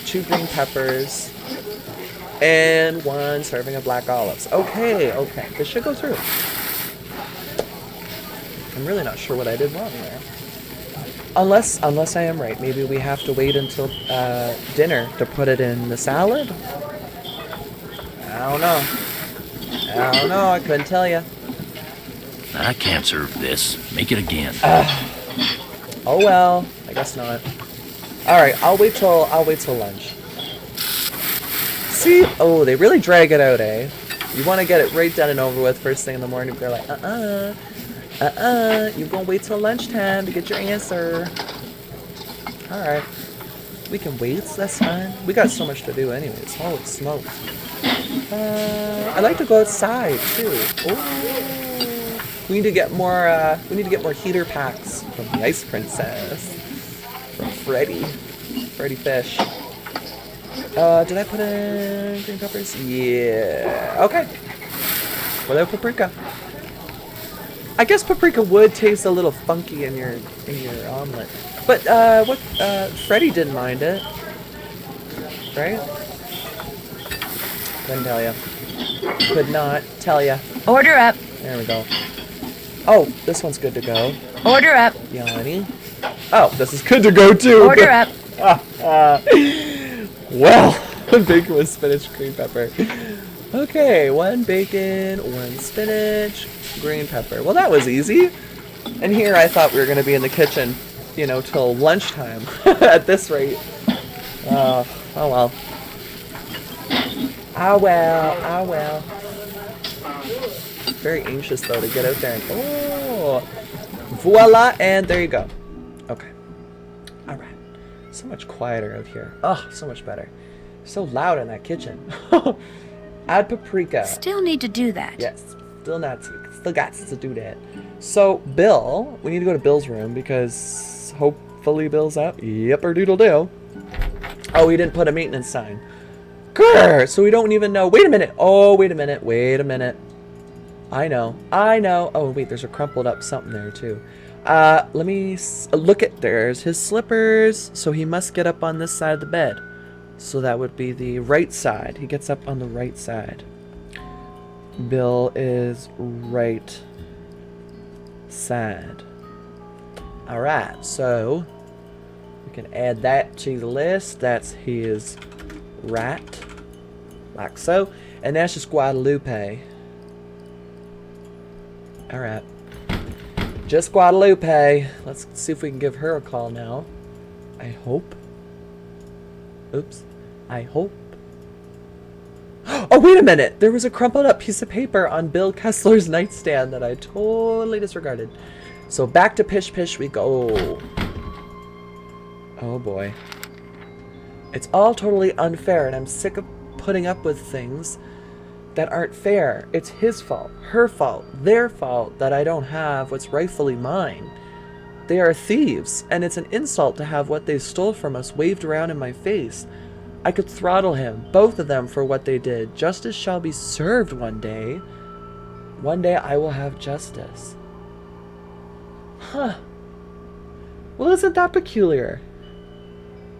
2 green peppers. And 1 serving of black olives. Okay, okay. This should go through. I'm really not sure what I did wrong there. Unless I am right. Maybe we have to wait until dinner to put it in the salad? I don't know. I don't know. I couldn't tell you. I can't serve this. Make it again. Oh well. I guess not. Alright, I'll wait till lunch. See? Oh, they really drag it out, eh? You want to get it right done and over with first thing in the morning. They're like, you're going to wait till lunchtime to get your answer. Alright. We can wait, that's fine. We got so much to do anyways. Holy smokes. I like to go outside, too. Oh. We need to get more, heater packs from the Ice Princess. From Freddy. Freddy Fish. Did I put in green peppers? Yeah. Okay. Without paprika. I guess paprika would taste a little funky in your omelet. But Freddy didn't mind it. Right? Couldn't tell ya. Could not tell ya. Order up. There we go. Oh, this one's good to go. Order up. Yanni. Oh, this is good to go too. Order up. Well, bacon with spinach, green pepper. Okay, 1 bacon, 1 spinach, green pepper. Well, that was easy. And here I thought we were going to be in the kitchen, you know, till lunchtime at this rate. Oh well. Ah well. Very anxious though to get out there and voila, and there you go. Okay. All right. So much quieter out here. Oh, so much better. So loud in that kitchen. Add paprika. Still need to do that. Yes. Still got to do that. So Bill, we need to go to Bill's room because hopefully Bill's out. Yepper doodle do. Oh, he didn't put a maintenance sign. Grr, so we don't even know. Wait a minute. Oh, wait a minute. Wait a minute. I know. Oh, wait, there's a crumpled up something there, too. Let me look at, there's his slippers. So he must get up on this side of the bed. So that would be the right side. He gets up on the right side. Bill is right side. Alright, so we can add that to the list. That's his right. Like so. And that's just Guadalupe. Alright. Just Guadalupe. Let's see if we can give her a call now. I hope. Oops. I hope. Oh, wait a minute. There was a crumpled up piece of paper on Bill Kessler's nightstand that I totally disregarded. So back to Pish Pish we go. Oh boy. It's all totally unfair, and I'm sick of putting up with things that aren't fair. It's his fault, her fault, their fault that I don't have what's rightfully mine. They are thieves, and it's an insult to have what they stole from us waved around in my face. I could throttle him, both of them, for what they did. Justice shall be served one day. One day I will have justice. Huh. Well, isn't that peculiar?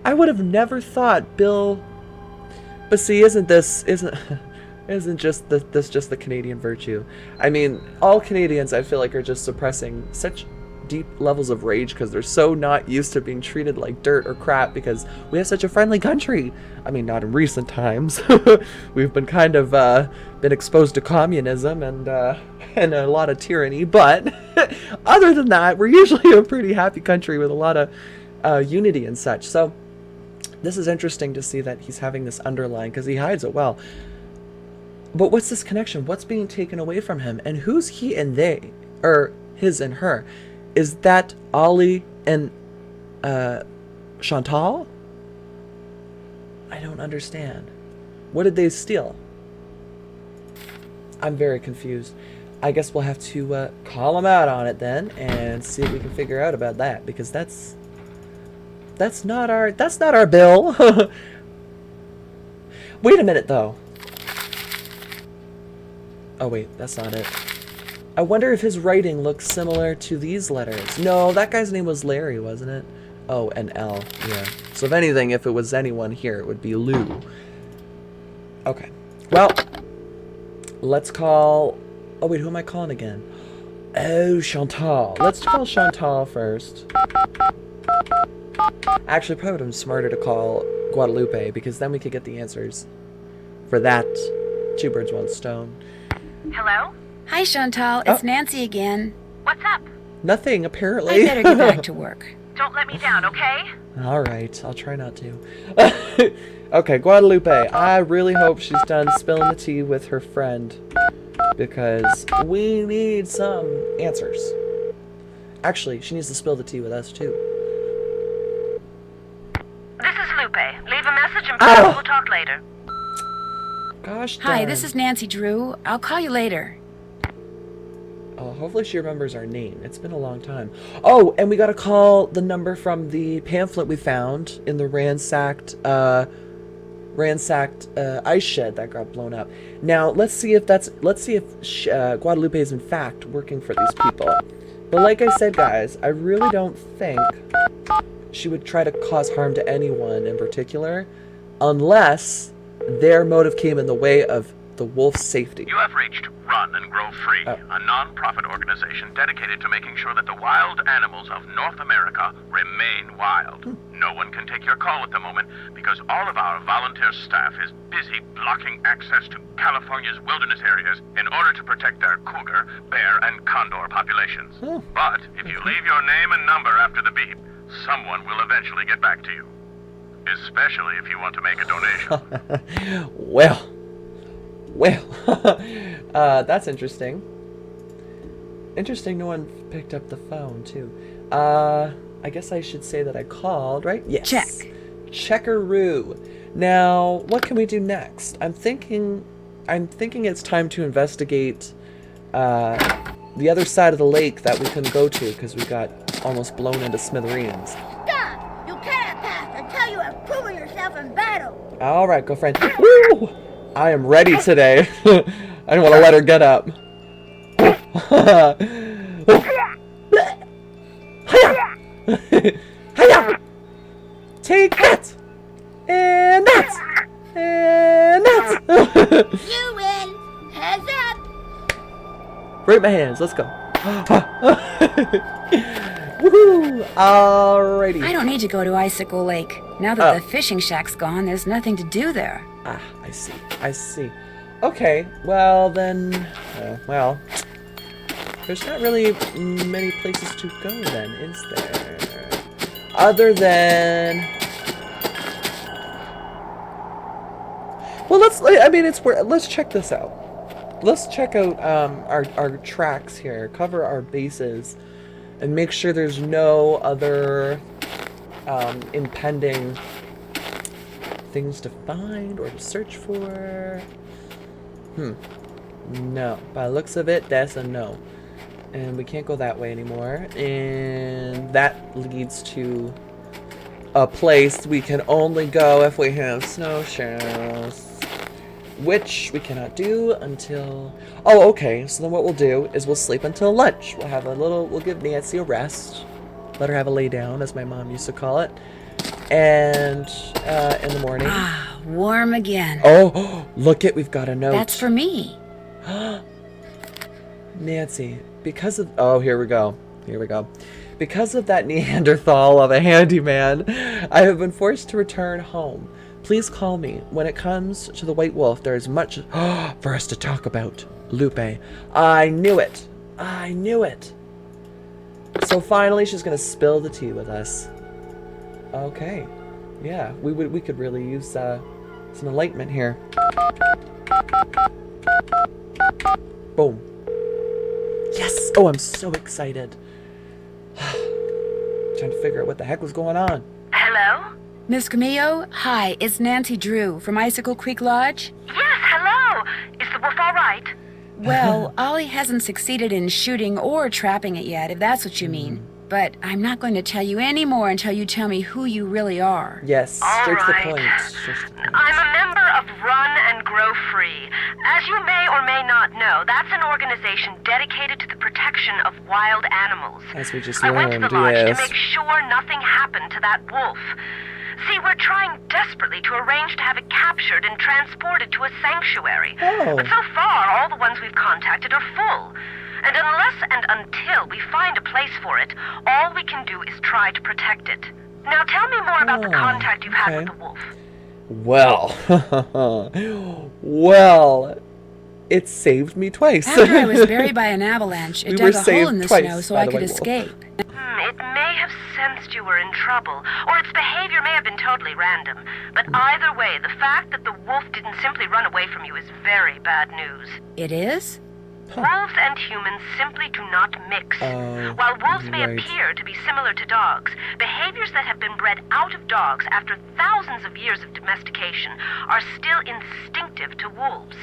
I would have never thought Bill... But see, isn't this just the Canadian virtue? I mean, all Canadians, I feel like, are just suppressing such deep levels of rage because they're so not used to being treated like dirt or crap because we have such a friendly country. I mean, not in recent times. We've been kind of been exposed to communism and a lot of tyranny, but other than that, we're usually a pretty happy country with a lot of unity and such. So this is interesting to see that he's having this underlying, because he hides it well. But what's this connection? What's being taken away from him? And who's he and they? Or his and her? Is that Ollie and Chantal? I don't understand. What did they steal? I'm very confused. I guess we'll have to call him out on it then and see what we can figure out about that, because that's not our Bill. Wait a minute though. Oh wait, that's not it. I wonder if his writing looks similar to these letters. No, that guy's name was Larry, wasn't it? Oh, and L, yeah. So if anything, if it was anyone here, it would be Lou. Okay. Well, let's call... Oh wait, who am I calling again? Oh, Chantal. Let's call Chantal first. Actually, probably would have been smarter to call Guadalupe, because then we could get the answers for that. Two birds, one stone. Hello? Hi, Chantal. It's Nancy again. What's up? Nothing, apparently. I better get back to work. Don't let me down, okay? Alright, I'll try not to. Okay, Guadalupe, I really hope she's done spilling the tea with her friend, because we need some answers. Actually, she needs to spill the tea with us, too. This is Lupe. Leave a message and we'll talk later. Gosh darn. Hi, this is Nancy Drew. I'll call you later. Oh, hopefully she remembers our name. It's been a long time. Oh, and we gotta call the number from the pamphlet we found in the ransacked ice shed that got blown up. Now, let's see if Guadalupe is in fact working for these people. But like I said, guys, I really don't think she would try to cause harm to anyone in particular, unless their motive came in the way of the wolf's safety. You have reached Run and Grow Free, a non-profit organization dedicated to making sure that the wild animals of North America remain wild. No one can take your call at the moment because all of our volunteer staff is busy blocking access to California's wilderness areas in order to protect their cougar, bear, and condor populations. But if you leave your name and number after the beep, someone will eventually get back to you. Especially if you want to make a donation. Well, that's interesting. Interesting no one picked up the phone, too. I guess I should say that I called, right? Yes. Check. Checkaroo. Now, what can we do next? I'm thinking it's time to investigate the other side of the lake that we couldn't go to because we got almost blown into smithereens. Stop! You can't pass until you have proven yourself in battle. All right, girlfriend. Woo! I am ready today. I don't want to let her get up. Take that! And that! And that! You win. Heads up. Right my hands, let's go. Woohoo! Alrighty. I don't need to go to Icicle Lake. Now that the fishing shack's gone, there's nothing to do there. Ah, I see. I see. Okay, well then, well, there's not really many places to go then, is there? Other than, well, let's check this out. Let's check out our tracks here, cover our bases, and make sure there's no other impending things to find or to search for. No. By the looks of it, that's a no. And we can't go that way anymore. And that leads to a place we can only go if we have snowshoes. Which we cannot do until... Oh, okay. So then what we'll do is we'll sleep until lunch. We'll give Nancy a rest. Let her have a lay down, as my mom used to call it. And in the morning... Ah, warm again. Oh, look it, we've got a note. That's for me. Nancy, because of... Oh, here we go. Here we go. Because of that Neanderthal of a handyman, I have been forced to return home. Please call me. When it comes to the White Wolf, there is much for us to talk about. Lupe. I knew it. I knew it. So finally, she's going to spill the tea with us. Okay. Yeah, we could really use some enlightenment here. Boom. Yes! Oh, I'm so excited. Trying to figure out what the heck was going on. Hello? Miss Camillo, hi, it's Nancy Drew from Icicle Creek Lodge. Yes, hello. Is the wolf all right? Well, Ollie hasn't succeeded in shooting or trapping it yet, if that's what you mean. But I'm not going to tell you any more until you tell me who you really are. Yes, straight to the point. I'm a member of Run and Grow Free. As you may or may not know, that's an organization dedicated to the protection of wild animals. As we just I went to learned, the lodge yes. to make sure nothing happened to that wolf. See, we're trying desperately to arrange to have it captured and transported to a sanctuary. Oh. But so far, all the ones we've contacted are full. And unless and until we find a place for it, all we can do is try to protect it. Now tell me more about the contact you've had with the wolf. Well, well, it saved me twice. After I was buried by an avalanche, it dug a hole in the snow so I could escape. It may have sensed you were in trouble, or its behavior may have been totally random. But either way, the fact that the wolf didn't simply run away from you is very bad news. It is? Wolves and humans simply do not mix. While wolves may appear to be similar to dogs, behaviors that have been bred out of dogs after thousands of years of domestication are still instinctive to wolves.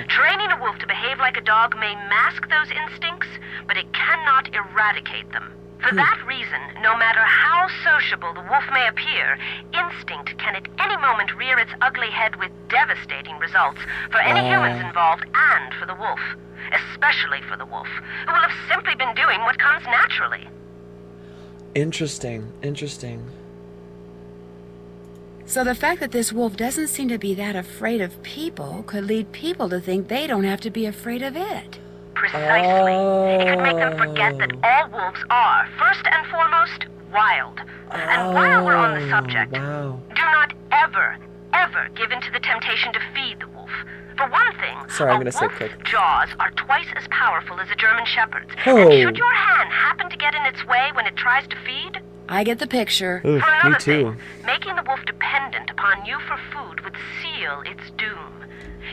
Training a wolf to behave like a dog may mask those instincts, but it cannot eradicate them. For that reason, no matter how sociable the wolf may appear, instinct can at any moment rear its ugly head with devastating results for any humans involved and for the wolf. Especially for the wolf, who will have simply been doing what comes naturally. Interesting, interesting. So the fact that this wolf doesn't seem to be that afraid of people could lead people to think they don't have to be afraid of it. Precisely. It could make them forget that all wolves are, first and foremost, wild. And while we're on the subject, do not ever, ever give in to the temptation to feed the wolf. For one thing, sorry, I'm gonna say wolf's jaws are twice as powerful as a German shepherd's. Oh. And should your hand happen to get in its way when it tries to feed, I get the picture. Oof, for another me too. thing, making the wolf dependent upon you for food would seal its doom.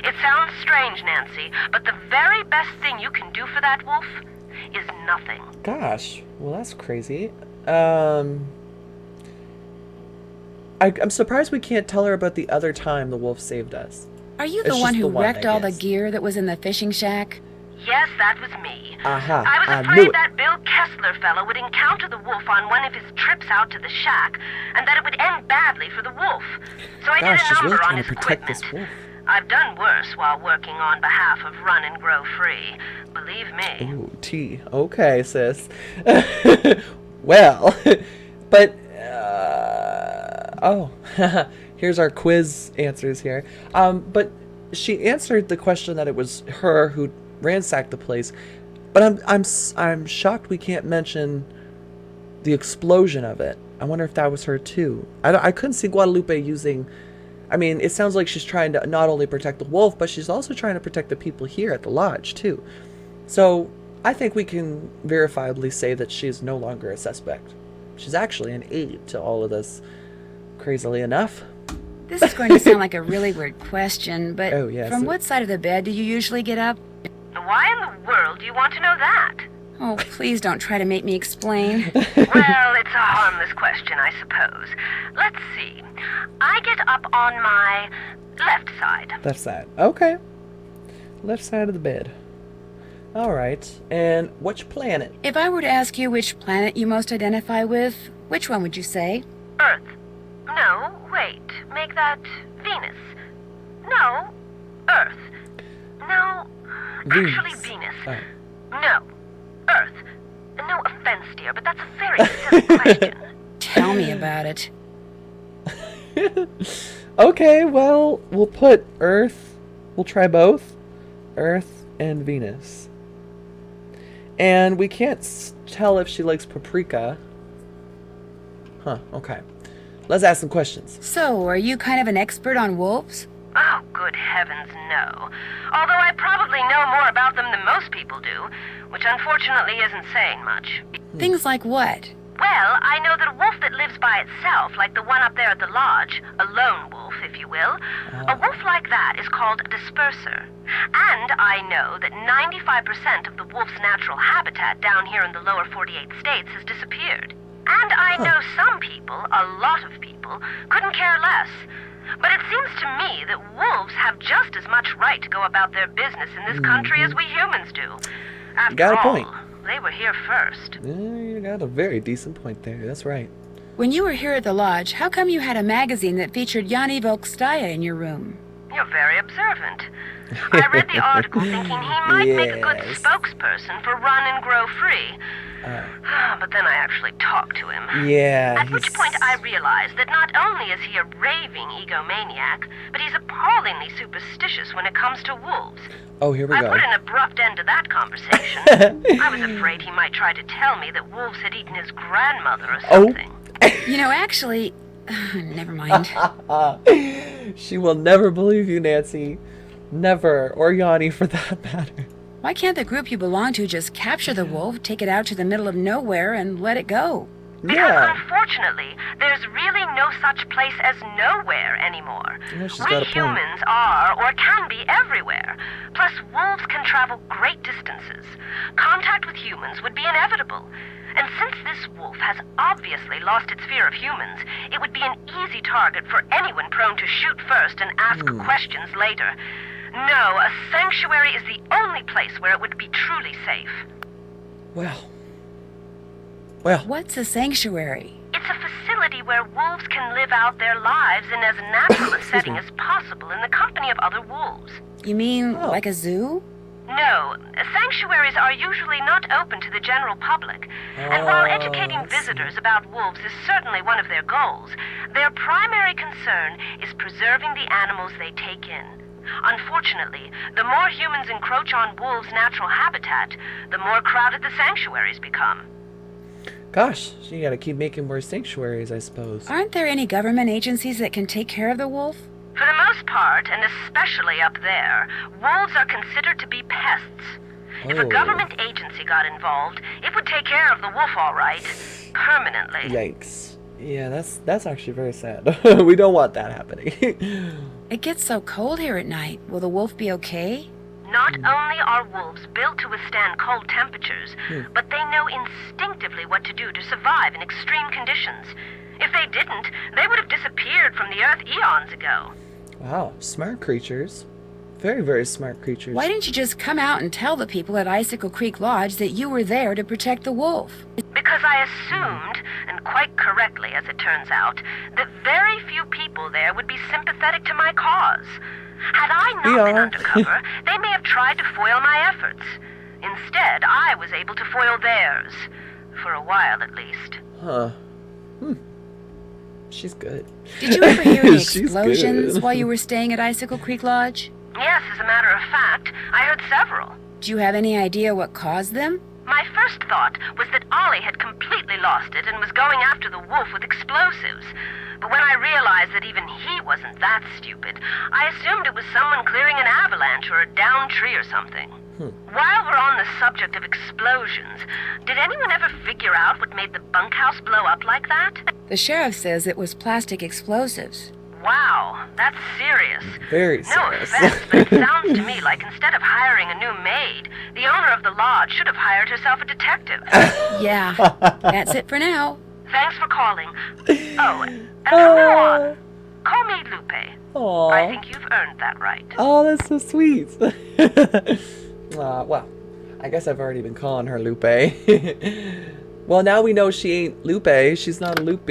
It sounds strange, Nancy, but the very best thing you can do for that wolf is nothing. Gosh, well that's crazy. I'm surprised we can't tell her about the other time the wolf saved us. Are you It's the one just who the one, wrecked I all the guess. gear that was in the fishing shack? Yes, that was me. Aha, I was I knew afraid it. that Bill Kessler fellow would encounter the wolf on one of his trips out to the shack, and that it would end badly for the wolf. So I Gosh, did she's a really number on trying his to protect equipment. this wolf. I've done worse while working on behalf of Run and Grow Free. Believe me. Ooh, T. Okay, sis. Well, but, oh, here's our quiz answers here. But she answered the question that it was her who ransacked the place. But I'm shocked we can't mention the explosion of it. I wonder if that was her too. I couldn't see Guadalupe using. I mean, it sounds like she's trying to not only protect the wolf, but she's also trying to protect the people here at the lodge, too. So, I think we can verifiably say that she's no longer a suspect. She's actually an aide to all of this, crazily enough. This is going to sound like a really weird question, but Oh, yes, from it- what side of the bed do you usually get up? Why in the world do you want to know that? Oh, please don't try to make me explain. Well, it's a harmless question, I suppose. Let's see. I get up on my left side. Left side. Okay. Left side of the bed. Alright. And which planet? If I were to ask you which planet you most identify with, which one would you say? Earth. No, wait. Make that Venus. No, Earth. No, actually Venus. Oh. No, Earth. No offense, dear, but that's a very silly question. Tell me about it. Okay, well, we'll put Earth. We'll try both. Earth and Venus. And we can't tell if she likes paprika. Huh, okay. Let's ask some questions. So, are you kind of an expert on wolves? Oh, good heavens, no. Although I probably know more about them than most people do, which unfortunately isn't saying much. Things like what? Well, I know that a wolf that lives by itself, like the one up there at the lodge, a lone wolf, if you will, a wolf like that is called a disperser. And I know that 95% of the wolf's natural habitat down here in the lower 48 states has disappeared. And I know some people, a lot of people, couldn't care less. But it seems to me that wolves have just as much right to go about their business in this country as we humans do. After got a all, point. they were here first. You got a very decent point there. That's right. When you were here at the lodge, how come you had a magazine that featured HOWDY FOLKS in your room? You're very observant. I read the article thinking he might make a good Yes. spokesperson for Run and Grow Free. But then I actually talked to him. Yeah. At which point I realized that not only is he a raving egomaniac, but he's appallingly superstitious when it comes to wolves. Oh, here we I go. put an abrupt end to that conversation. I was afraid he might try to tell me that wolves had eaten his grandmother or something. You know, actually... never mind. She will never believe you, Nancy. Never. Or Yanni, for that matter. Why can't the group you belong to just capture the wolf, take it out to the middle of nowhere, and let it go? Because Yeah. unfortunately, there's really no such place as nowhere anymore. Yeah, she's We got a point. humans are, or can be, everywhere. Plus, wolves can travel great distances. Contact with humans would be inevitable. And since this wolf has obviously lost its fear of humans, it would be an easy target for anyone prone to shoot first and ask questions later. No, a sanctuary is the only place where it would be truly safe. Well. What's a sanctuary? It's a facility where wolves can live out their lives in as natural a setting as possible in the company of other wolves. You mean Oh. like a zoo? No, sanctuaries are usually not open to the general public. And while educating visitors about wolves is certainly one of their goals, their primary concern is preserving the animals they take in. Unfortunately, the more humans encroach on wolves' natural habitat, the more crowded the sanctuaries become. Gosh, you gotta keep making more sanctuaries, I suppose. Aren't there any government agencies that can take care of the wolf? For the most part, and especially up there, wolves are considered to be pests. If a Oh. government agency got involved, it would take care of the wolf all right. Permanently. Yikes. Yeah, that's actually very sad. We don't want that happening. It gets so cold here at night. Will the wolf be okay? Not only are wolves built to withstand cold temperatures, but they know instinctively what to do to survive in extreme conditions. If they didn't, they would have disappeared from the earth eons ago. Wow, smart creatures. Very, very smart creatures. Why didn't you just come out and tell the people at Icicle Creek Lodge that you were there to protect the wolf? Because I assumed, and quite correctly as it turns out, that very few people there would be sympathetic to my cause. Had I not been undercover, they may have tried to foil my efforts. Instead, I was able to foil theirs. For a while, at least. Huh. She's good. Did you ever hear any She's explosions good. while you were staying at Icicle Creek Lodge? Yes, as a matter of fact, I heard several. Do you have any idea what caused them? My first thought was that Ollie had completely lost it and was going after the wolf with explosives. But when I realized that even he wasn't that stupid, I assumed it was someone clearing an avalanche or a downed tree or something. While we're on the subject of explosions, did anyone ever figure out what made the bunkhouse blow up like that? The sheriff says it was plastic explosives. Wow, that's serious. Very No serious. offense, but it sounds to me like instead of hiring a new maid, the owner of the lodge should have hired herself a detective. Yeah, that's it for now. Thanks for calling. Oh, and from now on, call me Lupe. Aww. I think you've earned that right. Oh, that's so sweet. Well, I guess I've already been calling her Lupe. Well, now we know she ain't Lupe. She's not a Lupe.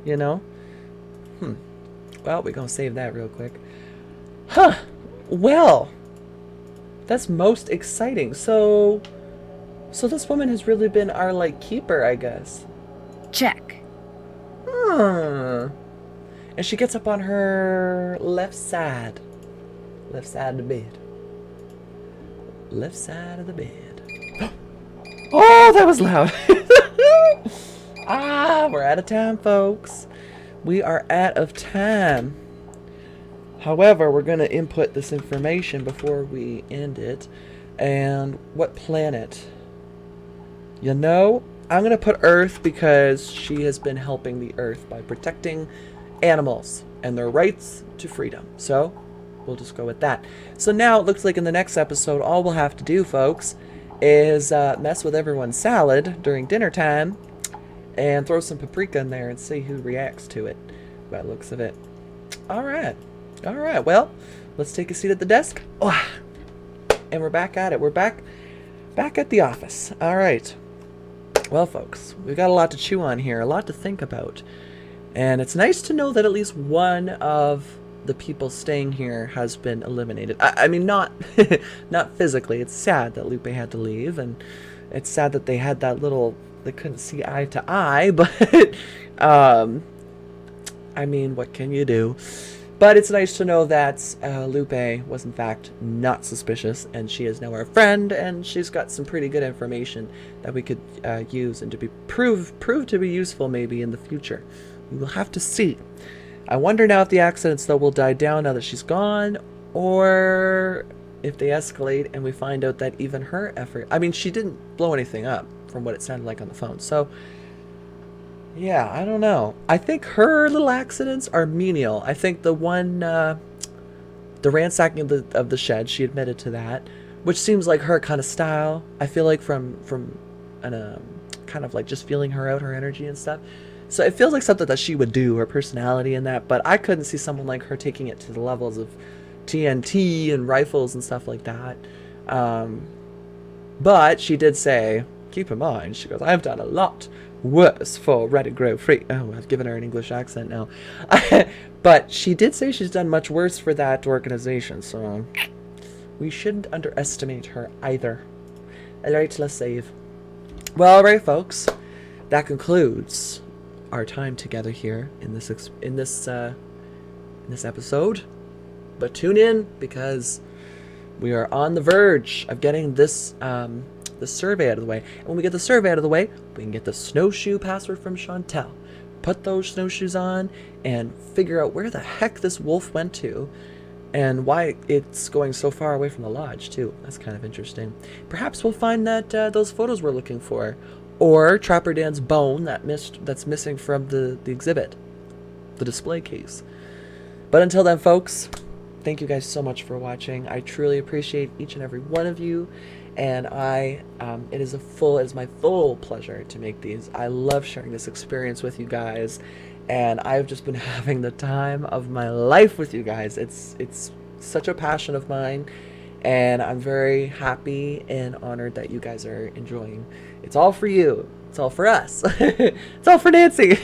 You know? Well, we're gonna save that real quick. Huh. Well, that's most exciting. So this woman has really been our, like, keeper, I guess. Check. And she gets up on her left side. Left side of the bed. Left side of the bed. Oh, that was loud. We're out of time, folks. We are out of time. However, we're going to input this information before we end it. And what planet? You know, I'm going to put Earth because she has been helping the Earth by protecting animals and their rights to freedom. So, we'll just go with that. So now it looks like in the next episode, all we'll have to do, folks, is mess with everyone's salad during dinner time and throw some paprika in there and see who reacts to it by the looks of it. Alright. Well, let's take a seat at the desk. And we're back at it. We're back at the office. Alright. Well, folks, we've got a lot to chew on here, a lot to think about. And it's nice to know that at least one of the people staying here has been eliminated. I mean, not not physically. It's sad that Lupe had to leave, and it's sad that they had that little, they couldn't see eye to eye, but I mean, what can you do? But it's nice to know that Lupe was in fact not suspicious, and she is now our friend, and she's got some pretty good information that we could use and to be prove to be useful maybe in the future. We will have to see. I wonder now if the accidents, though, will die down now that she's gone, or if they escalate and we find out that even her effort... I mean, she didn't blow anything up, from what it sounded like on the phone, so... yeah, I don't know. I think her little accidents are menial. I think the one, the ransacking of the shed, she admitted to that, which seems like her kind of style. I feel like from an, kind of like just feeling her out, her energy and stuff. So it feels like something that she would do, her personality and that, but I couldn't see someone like her taking it to the levels of TNT and rifles and stuff like that. But she did say, keep in mind, she goes, I've done a lot worse for Red and Grow Free. Oh, I've given her an English accent now. But she did say she's done much worse for that organization, so we shouldn't underestimate her either. Alright, let's save. Well, alright, folks. That concludes our time together here in this episode. But tune in, because we are on the verge of getting this the survey out of the way. And when we get the survey out of the way, we can get the snowshoe password from Chantel. Put those snowshoes on and figure out where the heck this wolf went to and why it's going so far away from the lodge too. That's kind of interesting. Perhaps we'll find that those photos we're looking for, or Trapper Dan's bone that's missing from the exhibit, the display case. But until then, folks, thank you guys so much for watching. I truly appreciate each and every one of you. And it is my full pleasure to make these. I love sharing this experience with you guys, and I've just been having the time of my life with you guys. It's such a passion of mine, and I'm very happy and honored that you guys are enjoying. It's all for you. It's all for us. It's all for Nancy.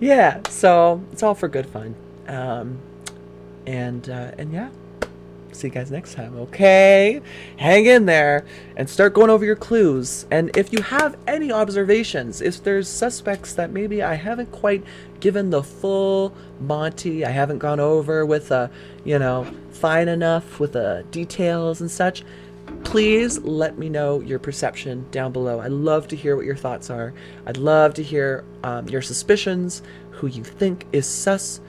Yeah, so it's all for good fun. And yeah, see you guys next time, okay? Hang in there and start going over your clues. And if you have any observations, if there's suspects that maybe I haven't quite given the full Monty, I haven't gone over with fine enough with the details and such, please let me know your perception down below. I'd love to hear what your thoughts are. I'd love to hear your suspicions, who you think is sus,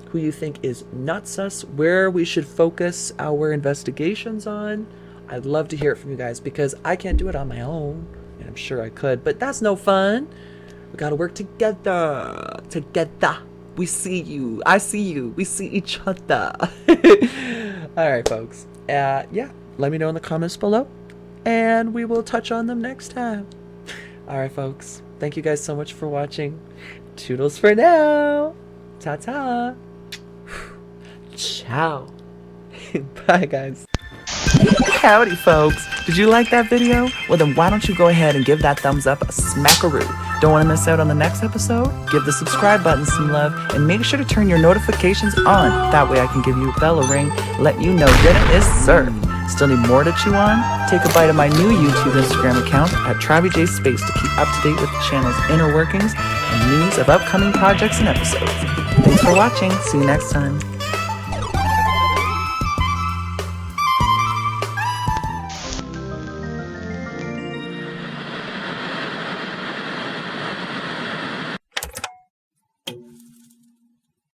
who you think is not sus, where we should focus our investigations on. I'd love to hear it from you guys, because I can't do it on my own, and I'm sure I could, but that's no fun. We gotta work together. We see you. I see you. We see each other. Alright, folks. Yeah. Let me know in the comments below, and we will touch on them next time. Alright, folks. Thank you guys so much for watching. Toodles for now. Ta-ta. Ciao. Bye, guys. Howdy, folks. Did you like that video? Well, then why don't you go ahead and give that thumbs up a smackaroo. Don't want to miss out on the next episode? Give the subscribe button some love, and make sure to turn your notifications on. That way I can give you a bell ring, let you know dinner is served. Still need more to chew on? Take a bite of my new YouTube Instagram account at TravyJsSpace to keep up to date with the channel's inner workings and news of upcoming projects and episodes. Thanks for watching. See you next time.